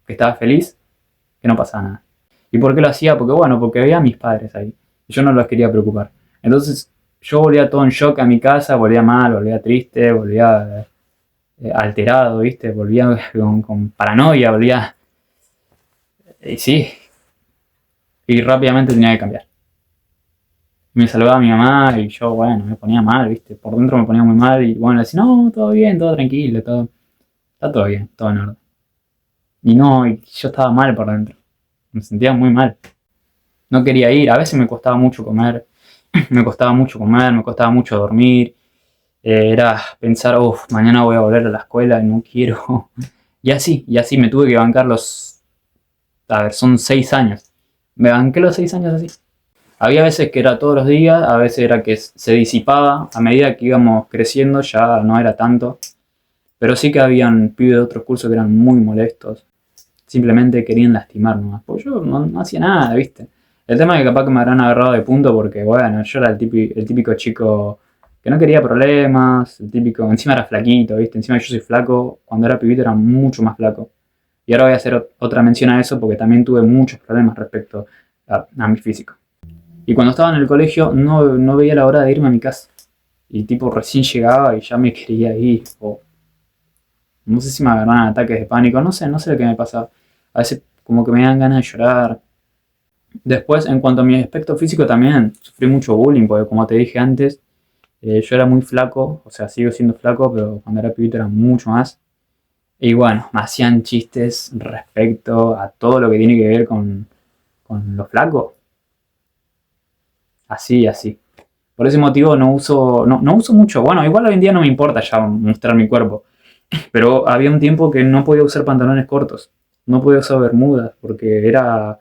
Que estaba feliz, que no pasaba nada. ¿Y por qué lo hacía? Porque bueno, porque veía a mis padres ahí. Y yo no los quería preocupar. Entonces yo volvía todo en shock a mi casa, volvía mal, volvía triste, volvía alterado, ¿viste? Volvía con paranoia, volvía... Y sí. Y rápidamente tenía que cambiar. Me saludaba a mi mamá y yo, bueno, me ponía mal, ¿viste? Por dentro me ponía muy mal y bueno, le decía, no, todo bien, todo tranquilo, todo... Está todo bien, todo en orden. Y no, y yo estaba mal por dentro. Me sentía muy mal. No quería ir, a veces me costaba mucho comer. Me costaba mucho dormir. Era pensar, mañana voy a volver a la escuela y no quiero. Y así me tuve que bancar son 6 años. Me banqué los 6 años así. Había veces que era todos los días, a veces era que se disipaba. A medida que íbamos creciendo ya no era tanto. Pero sí que habían pibes de otros cursos que eran muy molestos. Simplemente querían lastimar nomás. Porque yo no hacía nada, ¿viste? El tema es que capaz que me habrán agarrado de punto porque, bueno, yo era el típico chico que no quería problemas, el típico, encima era flaquito, ¿viste? Encima yo soy flaco, cuando era pibito era mucho más flaco. Y ahora voy a hacer otra mención a eso porque también tuve muchos problemas respecto a mi físico. Y cuando estaba en el colegio no veía la hora de irme a mi casa. Y tipo recién llegaba y ya me quería ir. O no sé si me agarraban ataques de pánico, no sé lo que me pasaba. A veces como que me dan ganas de llorar. Después, en cuanto a mi aspecto físico también, sufrí mucho bullying, porque como te dije antes, yo era muy flaco, o sea, sigo siendo flaco, pero cuando era pibito era mucho más. Y bueno, me hacían chistes respecto a todo lo que tiene que ver con lo flaco. Así. Por ese motivo no uso mucho. Bueno, igual hoy en día no me importa ya mostrar mi cuerpo. Pero había un tiempo que no podía usar pantalones cortos. No podía usar bermudas porque era...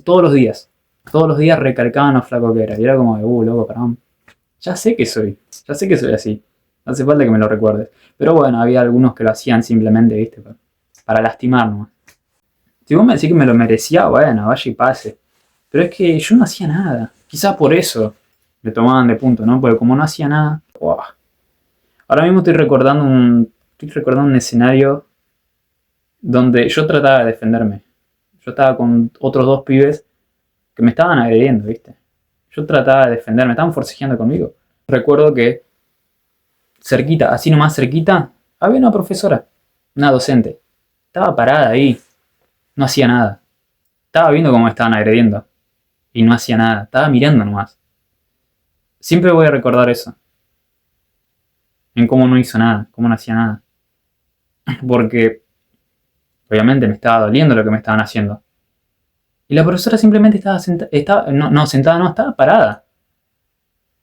Todos los días recalcaban lo flaco que era. Y era como de, loco, pará. Ya sé que soy así. No hace falta que me lo recuerdes. Pero bueno, había algunos que lo hacían simplemente, ¿viste? Para lastimarnos. Si vos me decís que me lo merecía, bueno, vaya y pase. Pero es que yo no hacía nada. Quizás por eso me tomaban de punto, ¿no? Porque como no hacía nada... ¡Wow! Ahora mismo estoy recordando un escenario donde yo trataba de defenderme. Yo estaba con otros 2 pibes que me estaban agrediendo, ¿viste? Yo trataba de defenderme, estaban forcejeando conmigo. Recuerdo que cerquita, así nomás cerquita, había una profesora, una docente. Estaba parada ahí, no hacía nada. Estaba viendo cómo me estaban agrediendo y no hacía nada, estaba mirando nomás. Siempre voy a recordar eso. En cómo no hizo nada, cómo no hacía nada. Porque obviamente me estaba doliendo lo que me estaban haciendo. Y la profesora simplemente estaba estaba parada.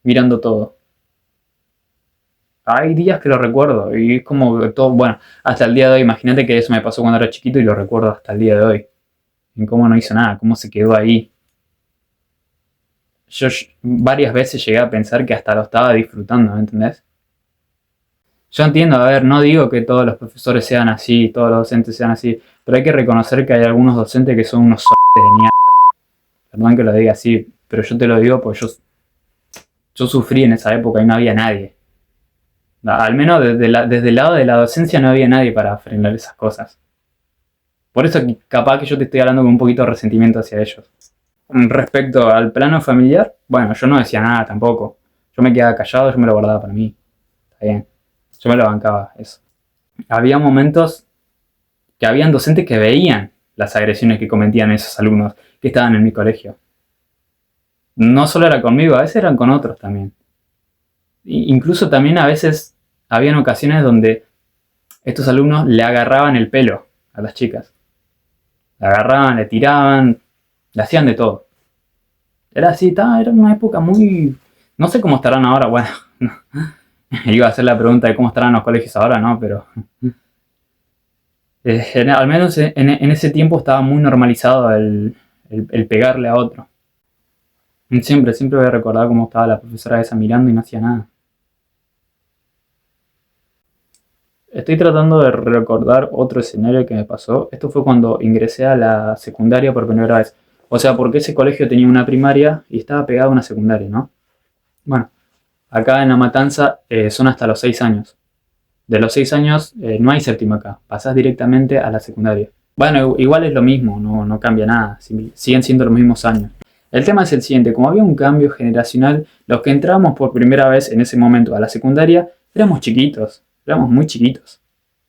Mirando todo. Hay días que lo recuerdo y es como todo, bueno, hasta el día de hoy, imagínate que eso me pasó cuando era chiquito y lo recuerdo hasta el día de hoy. En cómo no hizo nada, cómo se quedó ahí. Yo varias veces llegué a pensar que hasta lo estaba disfrutando, ¿me entendés? Yo entiendo, a ver, no digo que todos los profesores sean así, todos los docentes sean así, pero hay que reconocer que hay algunos docentes que son unos de mierda. Perdón que lo diga así, pero yo te lo digo porque yo sufrí en esa época y no había nadie. Al menos desde el lado de la docencia no había nadie para frenar esas cosas. Por eso capaz que yo te estoy hablando con un poquito de resentimiento hacia ellos. Respecto al plano familiar, bueno, yo no decía nada tampoco. Yo me quedaba callado, yo me lo guardaba para mí. Está bien. Yo me lo bancaba, eso. Había momentos que habían docentes que veían las agresiones que cometían esos alumnos que estaban en mi colegio. No solo era conmigo, a veces eran con otros también. Incluso también a veces habían ocasiones donde estos alumnos le agarraban el pelo a las chicas. Le agarraban, le tiraban, le hacían de todo. Era así, era una época muy... No sé cómo estarán ahora, bueno... No. Iba a hacer la pregunta de cómo estarán los colegios ahora, ¿no? Pero... al menos en ese tiempo estaba muy normalizado el pegarle a otro. Siempre voy a recordar cómo estaba la profesora esa mirando y no hacía nada. Estoy tratando de recordar otro escenario que me pasó. Esto fue cuando ingresé a la secundaria por primera vez. O sea, porque ese colegio tenía una primaria y estaba pegado a una secundaria, ¿no? Bueno, acá en La Matanza son hasta los 6 años. De los 6 años no hay séptimo acá. Pasás directamente a la secundaria. Bueno, igual es lo mismo, no cambia nada. Siguen siendo los mismos años. El tema es el siguiente. Como había un cambio generacional, los que entrábamos por primera vez en ese momento a la secundaria éramos chiquitos. Éramos muy chiquitos.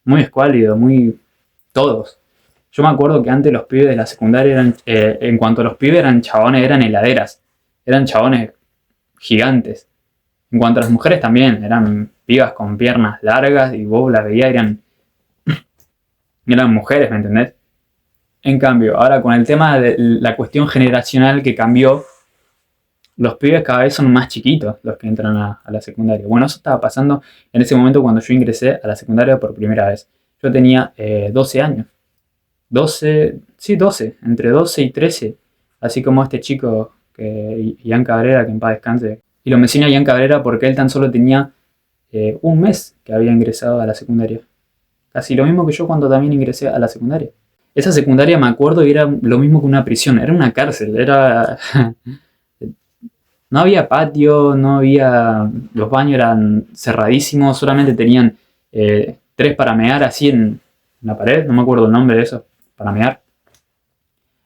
Muy escuálidos, muy... todos. Yo me acuerdo que antes los pibes de la secundaria eran... en cuanto a los pibes eran chabones, eran heladeras. Eran chabones gigantes. En cuanto a las mujeres también, eran pibas con piernas largas y vos las veías, eran mujeres, ¿me entendés? En cambio, ahora con el tema de la cuestión generacional que cambió, los pibes cada vez son más chiquitos los que entran a la secundaria. Bueno, eso estaba pasando en ese momento cuando yo ingresé a la secundaria por primera vez. Yo tenía 12 años. 12, entre 12 y 13. Así como este chico, Ian Cabrera, que en paz descanse. Y lo menciono a Ian Cabrera porque él tan solo tenía un mes que había ingresado a la secundaria. Casi lo mismo que yo cuando también ingresé a la secundaria. Esa secundaria, me acuerdo, y era lo mismo que una prisión. Era una cárcel. No había patio, no había... Los baños eran cerradísimos. Solamente tenían 3 para mear así en la pared. No me acuerdo el nombre de eso. Para mear.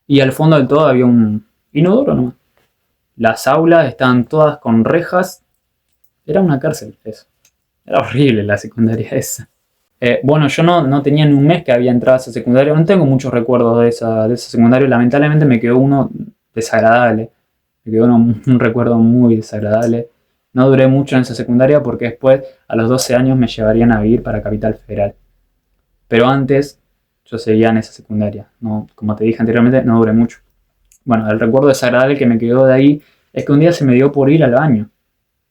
Y al fondo del todo había un inodoro nomás. Las aulas estaban todas con rejas. Era una cárcel eso. Era horrible la secundaria esa. Bueno, yo no tenía ni un mes que había entrado a esa secundaria. No tengo muchos recuerdos de esa secundaria. Lamentablemente me quedó uno desagradable. Me quedó un recuerdo muy desagradable. No duré mucho en esa secundaria porque después, a los 12 años, me llevarían a vivir para Capital Federal. Pero antes, yo seguía en esa secundaria. No, como te dije anteriormente, no duré mucho. Bueno, el recuerdo desagradable que me quedó de ahí es que un día se me dio por ir al baño.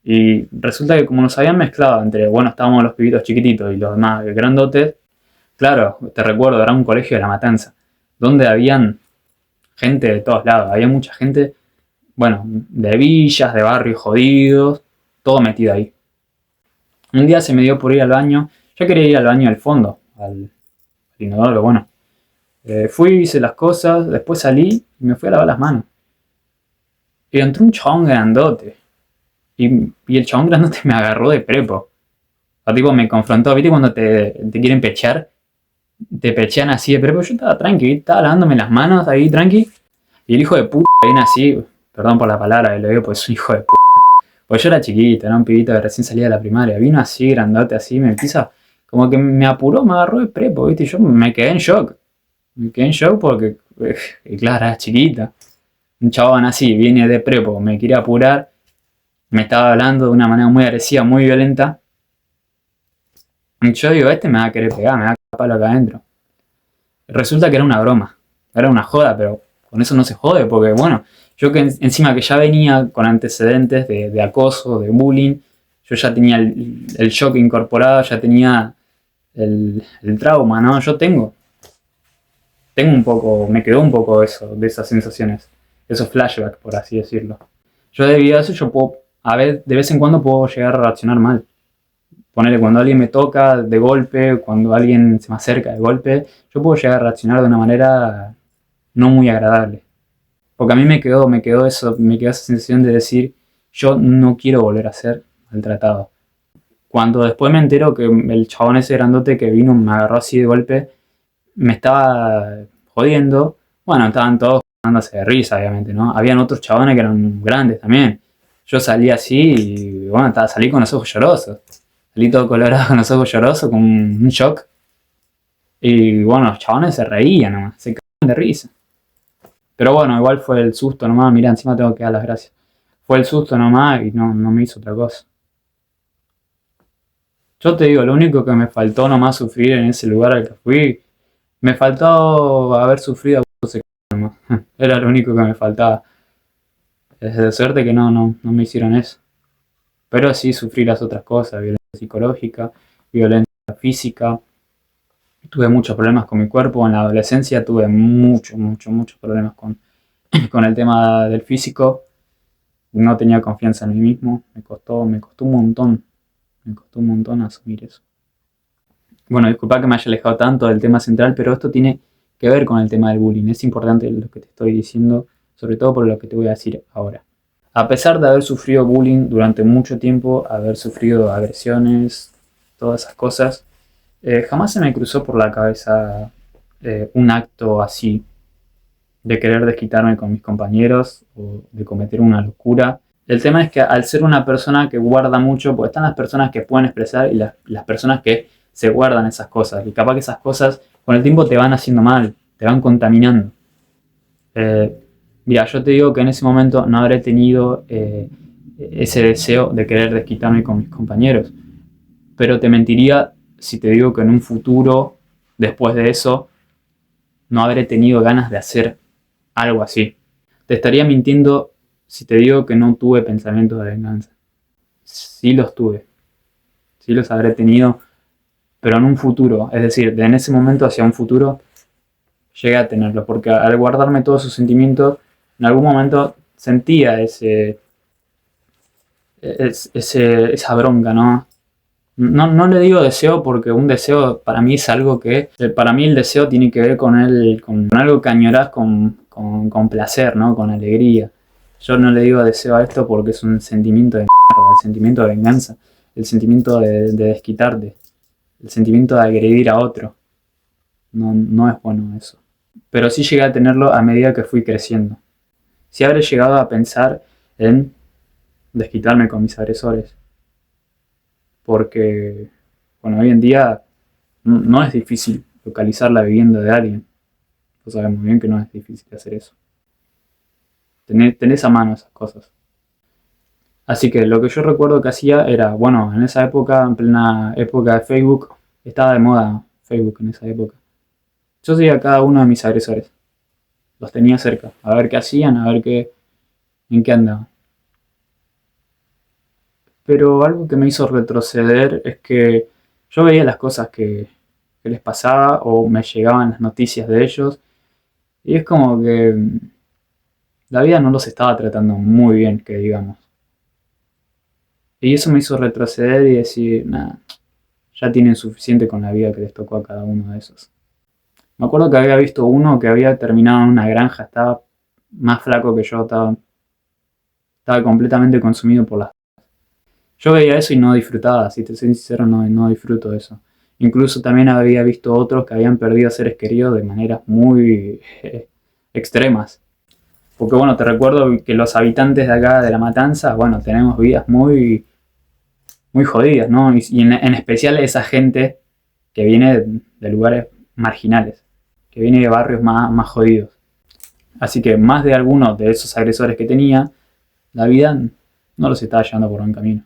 Y resulta que como nos habían mezclado entre, bueno, estábamos los pibitos chiquititos y los demás grandotes, claro, te recuerdo, era un colegio de La Matanza, donde habían gente de todos lados, había mucha gente, bueno, de villas, de barrios jodidos, todo metido ahí. Un día se me dio por ir al baño, yo quería ir al baño del fondo, al inodoro, bueno. Fui, hice las cosas, después salí y me fui a lavar las manos. Y entró un chabón grandote. Y el chabón grandote me agarró de prepo. O tipo, me confrontó, ¿viste? Cuando te quieren pechear, te pechean así de prepo. Yo estaba tranqui, estaba lavándome las manos ahí tranqui. Y el hijo de puta viene así, perdón por la palabra, lo digo pues es un hijo de puta. Pues yo era chiquito, era un pibito que recién salía de la primaria. Vino así, grandote, así, me empieza, como que me apuró, me agarró de prepo, ¿viste? Y yo me quedé en shock. Me quedé en shock porque, claro, era chiquita. Un chabón así, viene de prepo, me quiere apurar. Me estaba hablando de una manera muy agresiva, muy violenta. Y yo digo, este me va a querer pegar, me va a cagar palo acá adentro. Resulta que era una broma, era una joda, pero con eso no se jode, porque bueno, yo que encima que ya venía con antecedentes de acoso, de bullying, yo ya tenía el shock incorporado, ya tenía el trauma, ¿no? Yo tengo un poco, me quedó un poco eso, de esas sensaciones, esos flashbacks, por así decirlo. Yo debido a eso, yo puedo, a ver, de vez en cuando puedo llegar a reaccionar mal. Ponerle cuando alguien me toca de golpe, cuando alguien se me acerca de golpe, yo puedo llegar a reaccionar de una manera no muy agradable. Porque a mí me quedó eso, me quedó esa sensación de decir, yo no quiero volver a ser maltratado. Cuando después me entero que el chabón ese grandote que vino me agarró así de golpe, me estaba jodiendo, bueno, estaban todos dándose de risa, obviamente, ¿no? Habían otros chabones que eran grandes también. Yo salí así y, bueno, salí con los ojos llorosos. Salí todo colorado con los ojos llorosos, con un shock. Y, bueno, los chabones se reían nomás, se cagaban de risa. Pero bueno, igual fue el susto nomás, mirá, encima tengo que dar las gracias. Fue el susto nomás y no me hizo otra cosa. Yo te digo, lo único que me faltó nomás sufrir en ese lugar al que fui, me faltó haber sufrido abuso sexual nomás. Era lo único que me faltaba. Es de suerte que no me hicieron eso. Pero sí sufrí las otras cosas, violencia psicológica, violencia física. Tuve muchos problemas con mi cuerpo. En la adolescencia tuve muchos problemas con el tema del físico. No tenía confianza en mí mismo. Me costó un montón. Me costó un montón asumir eso. Bueno, disculpa que me haya alejado tanto del tema central, pero esto tiene que ver con el tema del bullying. Es importante lo que te estoy diciendo, sobre todo por lo que te voy a decir ahora. A pesar de haber sufrido bullying durante mucho tiempo, haber sufrido agresiones, todas esas cosas, jamás se me cruzó por la cabeza un acto así, de querer desquitarme con mis compañeros o de cometer una locura. El tema es que al ser una persona que guarda mucho, pues están las personas que pueden expresar y las personas que se guardan esas cosas. Y capaz que esas cosas con el tiempo te van haciendo mal, te van contaminando. Mira, yo te digo que en ese momento no habré tenido ese deseo de querer desquitarme con mis compañeros. Pero te mentiría si te digo que en un futuro, después de eso, no habré tenido ganas de hacer algo así. Te estaría mintiendo si te digo que no tuve pensamientos de venganza. Sí los tuve. Sí los habré tenido, pero en un futuro. Es decir, de en ese momento hacia un futuro, llegué a tenerlos. Porque al guardarme todos esos sentimientos, en algún momento sentía esa bronca, ¿no? No le digo deseo porque un deseo para mí es algo que... Para mí el deseo tiene que ver con algo que añorás con placer, ¿no? Con alegría. Yo no le digo deseo a esto porque es un sentimiento de mierda, el sentimiento de venganza, el sentimiento de desquitarte, el sentimiento de agredir a otro. No es bueno eso. Pero sí llegué a tenerlo a medida que fui creciendo. Sí habré llegado a pensar en desquitarme con mis agresores. Porque, bueno, hoy en día no es difícil localizar la vivienda de alguien. Vos sabés muy bien que no es difícil hacer eso. Tenés a mano esas cosas. Así que lo que yo recuerdo que hacía era, bueno, en esa época, en plena época de Facebook, estaba de moda Facebook en esa época. Yo seguía a cada uno de mis agresores. Los tenía cerca, a ver qué hacían, a ver en qué andaban. Pero algo que me hizo retroceder es que yo veía las cosas que les pasaba o me llegaban las noticias de ellos y es como que la vida no los estaba tratando muy bien, que digamos. Y eso me hizo retroceder y decir, nada, ya tienen suficiente con la vida que les tocó a cada uno de esos. Me acuerdo que había visto uno que había terminado en una granja, estaba más flaco que yo, estaba completamente consumido por las... Yo veía eso y no disfrutaba, si te soy sincero, no disfruto de eso. Incluso también había visto otros que habían perdido seres queridos de maneras muy extremas. Porque bueno, te recuerdo que los habitantes de acá de La Matanza, bueno, tenemos vidas muy jodidas, ¿no? Y en especial esa gente que viene de lugares marginales, que viene de barrios más jodidos. Así que más de algunos de esos agresores que tenía, la vida no los estaba llevando por buen camino.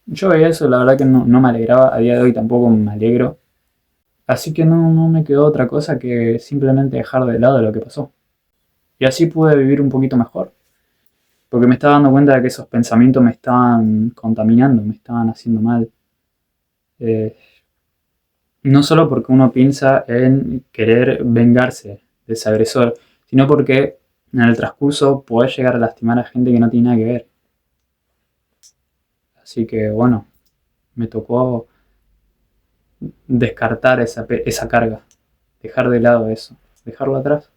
Yo veía eso, la verdad que no me alegraba, a día de hoy tampoco me alegro. Así que no me quedó otra cosa que simplemente dejar de lado lo que pasó. Y así pude vivir un poquito mejor. Porque me estaba dando cuenta de que esos pensamientos me estaban contaminando, me estaban haciendo mal. No solo porque uno piensa en querer vengarse de ese agresor, sino porque en el transcurso puede llegar a lastimar a gente que no tiene nada que ver. Así que bueno, me tocó descartar esa carga, dejar de lado eso, dejarlo atrás.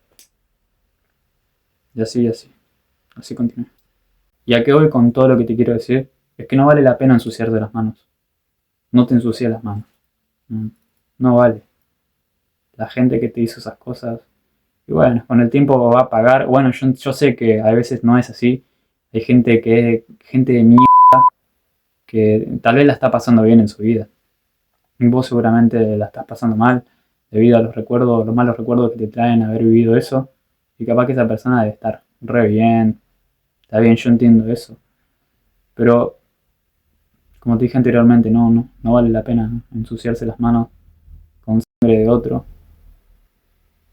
Y así continué. Y a qué voy con todo lo que te quiero decir, es que no vale la pena ensuciarte las manos. No te ensucies las manos. No vale. La gente que te hizo esas cosas, y bueno, con el tiempo va a pagar. Bueno, yo sé que a veces no es así. Hay gente gente de mierda que tal vez la está pasando bien en su vida. Y vos seguramente la estás pasando mal debido a los malos recuerdos que te traen haber vivido eso. Y capaz que esa persona debe estar re bien. Está bien, yo entiendo eso. Pero, como te dije anteriormente, no vale la pena ensuciarse las manos con sangre de otro.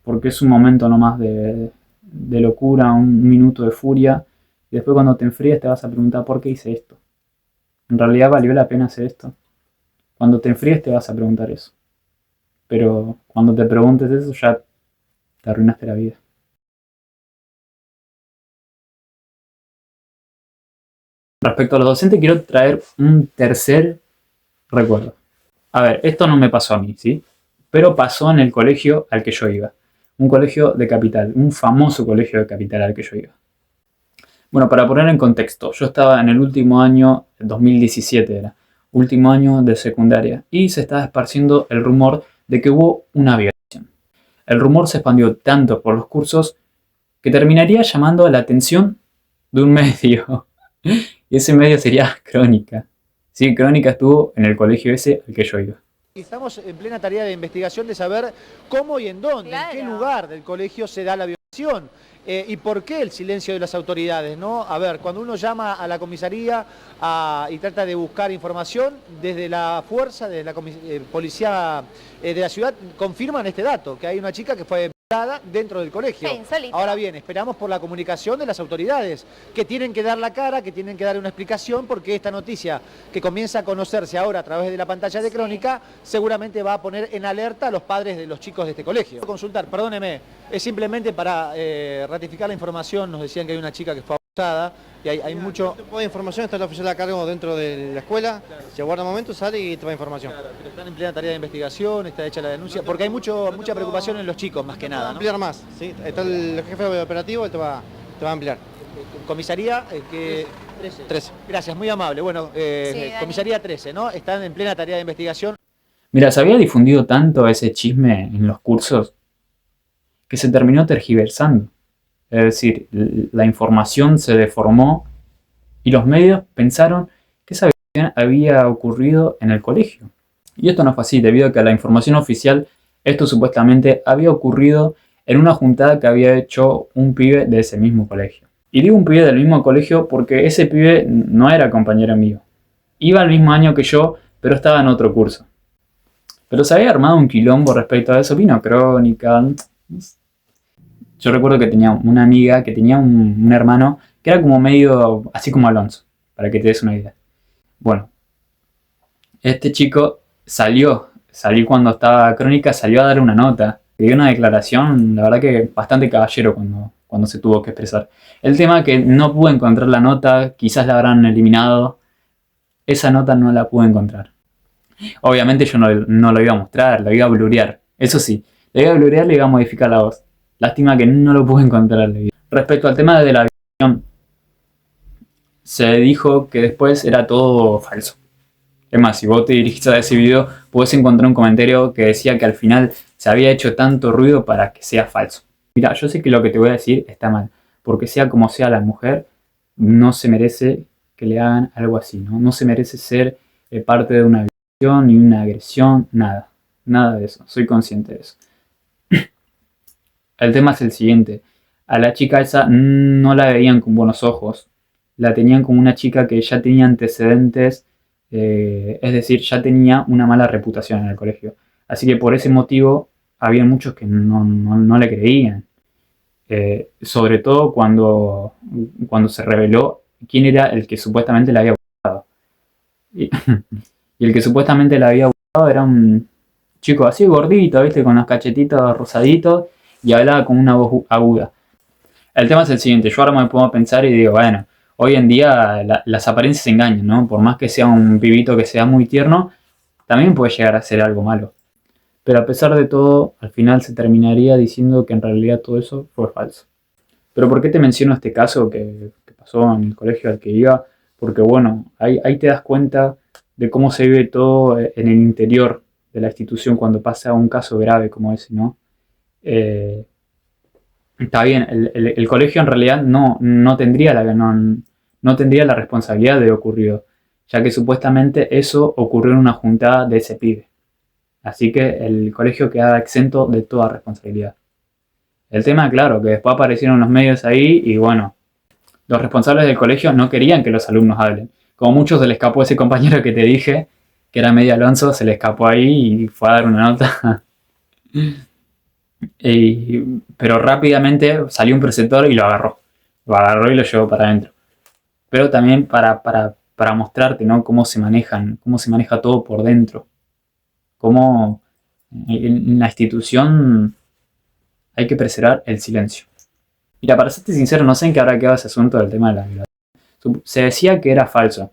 Porque es un momento nomás de locura, un minuto de furia. Y después cuando te enfríes te vas a preguntar ¿por qué hice esto? ¿En realidad valió la pena hacer esto? Cuando te enfríes te vas a preguntar eso. Pero cuando te preguntes eso ya te arruinaste la vida. Respecto a los docentes quiero traer un tercer recuerdo. A ver, esto no me pasó a mí, ¿sí? Pero pasó en el colegio al que yo iba. Un colegio de Capital, un famoso colegio de Capital al que yo iba. Bueno, para poner en contexto, yo estaba en el último año, 2017 era, último año de secundaria, y se estaba esparciendo el rumor de que hubo una violación. El rumor se expandió tanto por los cursos que terminaría llamando la atención de un medio. Y ese medio sería Crónica. Sí, Crónica estuvo en el colegio ese al que yo iba. Estamos en plena tarea de investigación de saber cómo y en dónde, en qué lugar del colegio se da la violación. ¿Y por qué el silencio de las autoridades, no? A ver, cuando uno llama a la comisaría y trata de buscar información, desde la fuerza, desde la policía de la ciudad, confirman este dato, que hay una chica que fue violada dentro del colegio. Ahora bien, esperamos por la comunicación de las autoridades, que tienen que dar la cara, que tienen que dar una explicación, porque esta noticia que comienza a conocerse ahora a través de la pantalla de Crónica, seguramente va a poner en alerta a los padres de los chicos de este colegio. Consultar, perdóneme, es simplemente para ratificar la información. Nos decían que hay una chica que fue abusada y hay mucho... Este tipo de información está el oficial a cargo dentro de la escuela, se aguarda un momento, sale y te va información. Claro, pero están en plena tarea de investigación, está hecha la denuncia, porque hay mucha preocupación en los chicos, más que nada, ¿no? Ampliar más, ¿sí? Está el jefe operativo, él te va a ampliar. Comisaría 13. Gracias, muy amable. Bueno, comisaría 13, ¿no? Están en plena tarea de investigación. Mira, se había difundido tanto ese chisme en los cursos que se terminó tergiversando. Es decir, la información se deformó y los medios pensaron que esa violación había ocurrido en el colegio. Y esto no fue así, debido a que la información oficial, esto supuestamente había ocurrido en una juntada que había hecho un pibe de ese mismo colegio. Y digo un pibe del mismo colegio porque ese pibe no era compañero mío. Iba al mismo año que yo, pero estaba en otro curso. Pero se había armado un quilombo respecto a eso, vino Crónica. Yo recuerdo que tenía una amiga que tenía un hermano que era como medio, así como Alonso, para que te des una idea. Bueno, este chico salió cuando estaba Crónica, salió a dar una nota, y dio una declaración, la verdad que bastante caballero cuando se tuvo que expresar. El tema es que no pude encontrar la nota, quizás la habrán eliminado, esa nota no la pude encontrar. Obviamente yo no lo iba a mostrar, lo iba a blurear, eso sí, lo iba a blurear, le iba a modificar la voz. Lástima que no lo pude encontrar. Respecto al tema de la violación, se dijo que después era todo falso. Es más, si vos te dirigiste a ese video, podés encontrar un comentario que decía que al final se había hecho tanto ruido para que sea falso. Mira, yo sé que lo que te voy a decir está mal, porque sea como sea la mujer, no se merece que le hagan algo así, ¿no? No se merece ser parte de una violación ni una agresión, nada. Nada de eso, soy consciente de eso. El tema es el siguiente. A la chica esa no la veían con buenos ojos. La tenían como una chica que ya tenía antecedentes, es decir, ya tenía una mala reputación en el colegio. Así que por ese motivo había muchos que no le creían. Sobre todo cuando se reveló quién era el que supuestamente la había abusado. Y el que supuestamente la había abusado era un chico así gordito, ¿viste? Con los cachetitos rosaditos y hablaba con una voz aguda. El tema es el siguiente, yo ahora me pongo a pensar y digo, bueno, hoy en día las apariencias engañan, ¿no? Por más que sea un pibito que sea muy tierno, también puede llegar a ser algo malo. Pero a pesar de todo, al final se terminaría diciendo que en realidad todo eso fue falso. Pero ¿por qué te menciono este caso que pasó en el colegio al que iba? Porque bueno, ahí te das cuenta de cómo se vive todo en el interior de la institución cuando pasa un caso grave como ese, ¿no? Está bien, el colegio en realidad no tendría la responsabilidad de lo ocurrido, ya que supuestamente eso ocurrió en una juntada de ese pibe. Así que el colegio quedaba exento de toda responsabilidad. El tema, claro, que después aparecieron los medios ahí y bueno, los responsables del colegio no querían que los alumnos hablen. Como muchos se le escapó ese compañero que te dije, que era medio Alonso, se le escapó ahí y fue a dar una nota. Pero rápidamente salió un preceptor y lo agarró. Lo agarró y lo llevó para adentro. Pero también para mostrarte, ¿no? Cómo se maneja todo por dentro. Cómo en la institución hay que preservar el silencio. Mira, para serte sincero, no sé en qué habrá quedado ese asunto del tema de la violación. Se decía que era falso.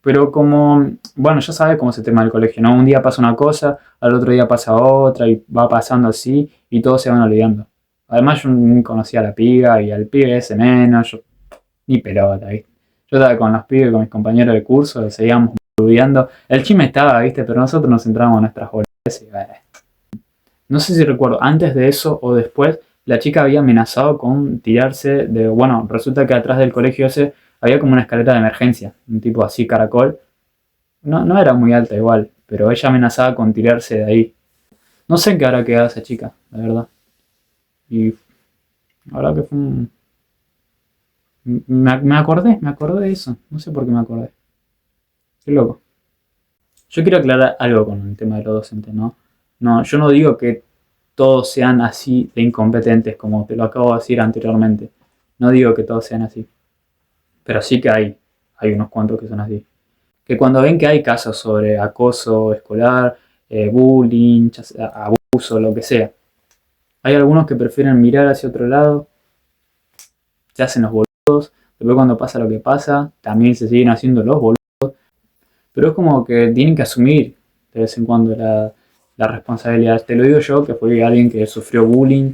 Pero como, bueno, ya sabes cómo es el tema del colegio, ¿no? Un día pasa una cosa, al otro día pasa otra y va pasando así y todos se van olvidando. Además yo ni conocía a la piba y al pibe ese menos, yo ni pelota, ¿viste? Yo estaba con los pibes, con mis compañeros de curso, seguíamos estudiando. El chisme estaba, ¿viste? Pero nosotros nos centrábamos en nuestras boludeces y no sé si recuerdo, antes de eso o después, la chica había amenazado con tirarse de... Bueno, resulta que atrás del colegio ese había como una escalera de emergencia, un tipo así caracol. No era muy alta igual, pero ella amenazaba con tirarse de ahí. No sé en qué habrá quedado esa chica, la verdad. Y la verdad que fue un... Me acordé de eso. No sé por qué me acordé. Qué loco. Yo quiero aclarar algo con el tema de los docentes, ¿no? No, yo no digo que todos sean así de incompetentes como te lo acabo de decir anteriormente. No digo que todos sean así. Pero sí que hay unos cuantos que son así. Que cuando ven que hay casos sobre acoso escolar, bullying, abuso, lo que sea, hay algunos que prefieren mirar hacia otro lado, se hacen los boludos, después cuando pasa lo que pasa, también se siguen haciendo los boludos, pero es como que tienen que asumir de vez en cuando la responsabilidad. Te lo digo yo, que fui alguien que sufrió bullying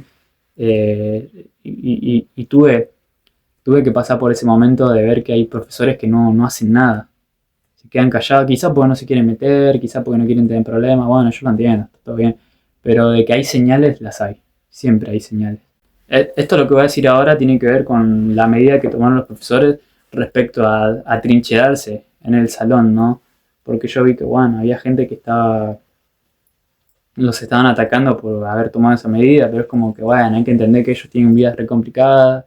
y tuve que pasar por ese momento de ver que hay profesores que no hacen nada. Se quedan callados, quizás porque no se quieren meter, quizás porque no quieren tener problemas. Bueno, yo lo entiendo, está todo bien. Pero de que hay señales, las hay. Siempre hay señales. Esto lo que voy a decir ahora tiene que ver con la medida que tomaron los profesores respecto a trincherarse en el salón, ¿no? Porque yo vi que, bueno, había gente que los estaban atacando por haber tomado esa medida, pero es como que, bueno, hay que entender que ellos tienen vidas re complicadas.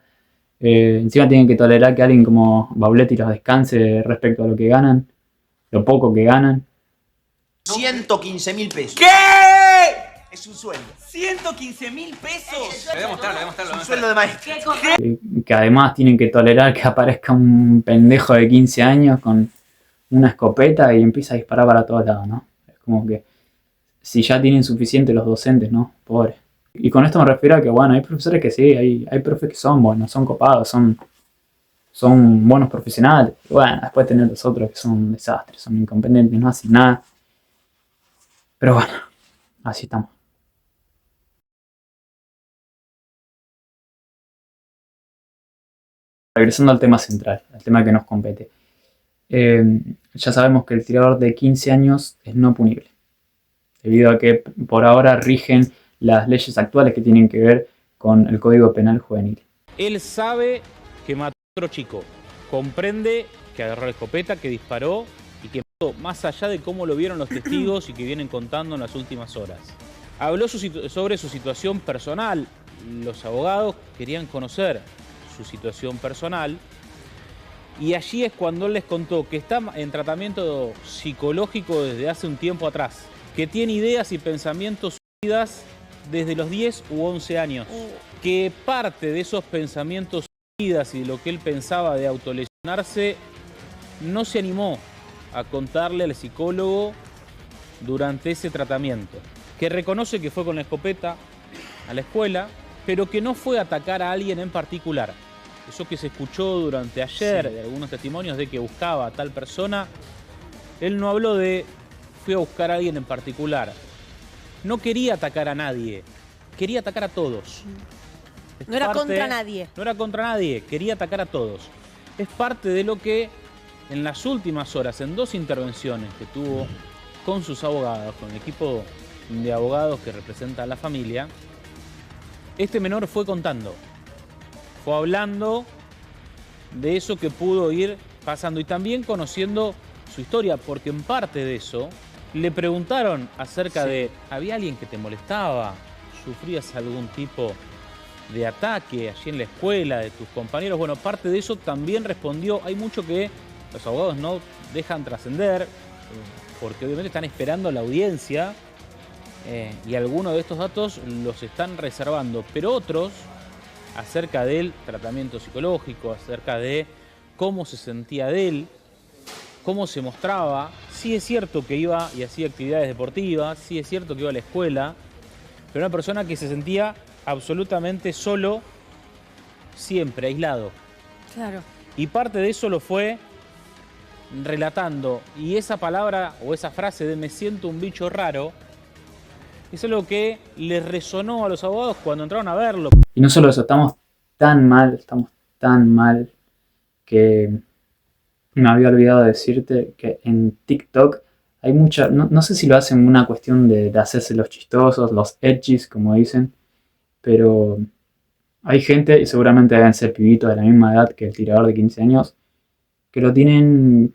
Encima tienen que tolerar que alguien como Bauletti los descanse respecto a lo que ganan, lo poco que ganan. 115.000 pesos. ¿Qué? Es un sueldo. ¿115.000 pesos? Lo voy a mostrar. Un sueldo de maestro. Que además tienen que tolerar que aparezca un pendejo de 15 años con una escopeta y empieza a disparar para todos lados, ¿no? Es como que si ya tienen suficiente los docentes, ¿no? Pobres. Y con esto me refiero a que, bueno, hay profesores que sí, hay profes que son buenos, son copados, son buenos profesionales. Y bueno, después tener los otros que son un desastre, son incompetentes, no hacen nada. Pero bueno, así estamos. Regresando al tema central, al tema que nos compete. Ya sabemos que el tirador de 15 años es no punible, debido a que por ahora rigen las leyes actuales que tienen que ver con el Código Penal Juvenil. Él sabe que mató a otro chico, comprende que agarró la escopeta, que disparó y que mató, más allá de cómo lo vieron los testigos y que vienen contando en las últimas horas. Habló sobre su situación personal. Los abogados querían conocer su situación personal y allí es cuando él les contó que está en tratamiento psicológico desde hace un tiempo atrás, que tiene ideas y pensamientos suicidas desde los 10 u 11 años, que parte de esos pensamientos suicidas y de lo que él pensaba de autolesionarse no se animó a contarle al psicólogo durante ese tratamiento, que reconoce que fue con la escopeta a la escuela, pero que no fue a atacar a alguien en particular. Eso que se escuchó durante ayer de algunos testimonios de que buscaba a tal persona, él no habló de fui a buscar a alguien en particular. No quería atacar a nadie, quería atacar a todos. No era contra nadie. No era contra nadie, quería atacar a todos. Es parte de lo que en las últimas horas, en 2 intervenciones que tuvo con sus abogados, con el equipo de abogados que representa a la familia, este menor fue contando, fue hablando de eso que pudo ir pasando y también conociendo su historia, porque en parte de eso le preguntaron acerca de, ¿había alguien que te molestaba? ¿Sufrías algún tipo de ataque allí en la escuela, de tus compañeros? Bueno, parte de eso también respondió. Hay mucho que los abogados no dejan trascender, porque obviamente están esperando la audiencia y algunos de estos datos los están reservando, pero otros acerca del tratamiento psicológico, acerca de cómo se sentía de él, cómo se mostraba. Sí es cierto que iba y hacía actividades deportivas, sí es cierto que iba a la escuela, pero una persona que se sentía absolutamente solo, siempre aislado. Claro. Y parte de eso lo fue relatando. Y esa palabra o esa frase de me siento un bicho raro, eso es lo que les resonó a los abogados cuando entraron a verlo. Y no solo eso, estamos tan mal que me había olvidado de decirte que en TikTok hay mucha, no sé si lo hacen una cuestión de hacerse los chistosos, los edgys como dicen, pero hay gente, y seguramente deben ser pibitos de la misma edad que el tirador de 15 años, que lo tienen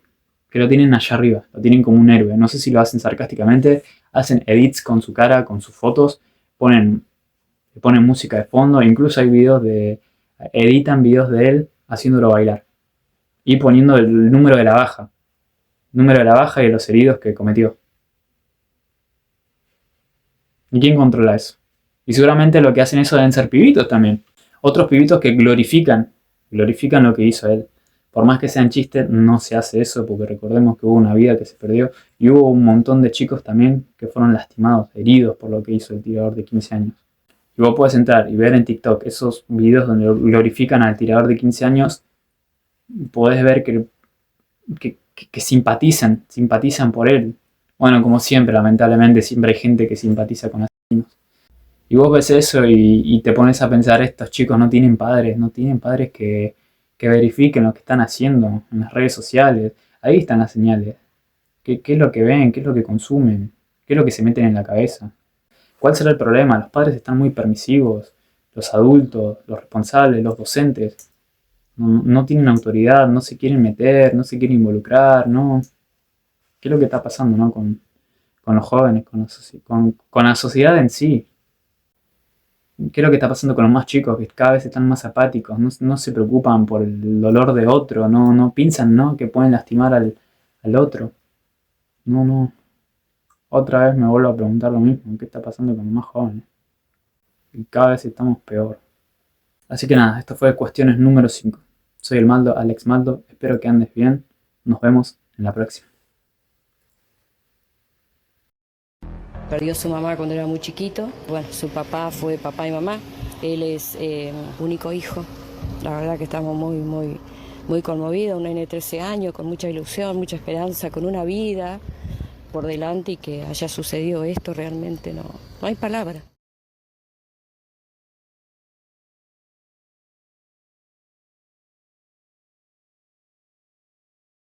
allá arriba, lo tienen como un héroe. No sé si lo hacen sarcásticamente, hacen edits con su cara, con sus fotos, le ponen música de fondo, incluso hay editan videos de él haciéndolo bailar y poniendo el número de la baja y de los heridos que cometió. ¿Y quién controla eso? Y seguramente lo que hacen eso deben ser pibitos también. Otros pibitos que glorifican lo que hizo él. Por más que sean chistes, no se hace eso, porque recordemos que hubo una vida que se perdió y hubo un montón de chicos también que fueron lastimados, heridos por lo que hizo el tirador de 15 años. Y vos podés entrar y ver en TikTok esos videos donde glorifican al tirador de 15 años, podés ver que simpatizan por él. Bueno, como siempre, lamentablemente, siempre hay gente que simpatiza con asesinos. Y vos ves eso y te pones a pensar, estos chicos no tienen padres que verifiquen lo que están haciendo en las redes sociales. Ahí están las señales. ¿Qué es lo que ven? ¿Qué es lo que consumen? ¿Qué es lo que se meten en la cabeza? ¿Cuál será el problema? Los padres están muy permisivos, los adultos, los responsables, los docentes. No tienen autoridad, no se quieren meter, no se quieren involucrar, no. ¿Qué es lo que está pasando, no? con los jóvenes, con la sociedad en sí? ¿Qué es lo que está pasando con los más chicos? Que cada vez están más apáticos, no se preocupan por el dolor de otro, no piensan, ¿no?, que pueden lastimar al otro. No. Otra vez me vuelvo a preguntar lo mismo, ¿qué está pasando con los más jóvenes? Y cada vez estamos peor. Así que nada, esto fue Cuestiones número 5. Soy el Maldo, Alex Maldo, espero que andes bien, nos vemos en la próxima. Perdió a su mamá cuando era muy chiquito. Bueno, su papá fue papá y mamá. Él es único hijo. La verdad que estamos muy conmovidos. Un nene de 13 años, con mucha ilusión, mucha esperanza, con una vida por delante, y que haya sucedido esto realmente no hay palabra.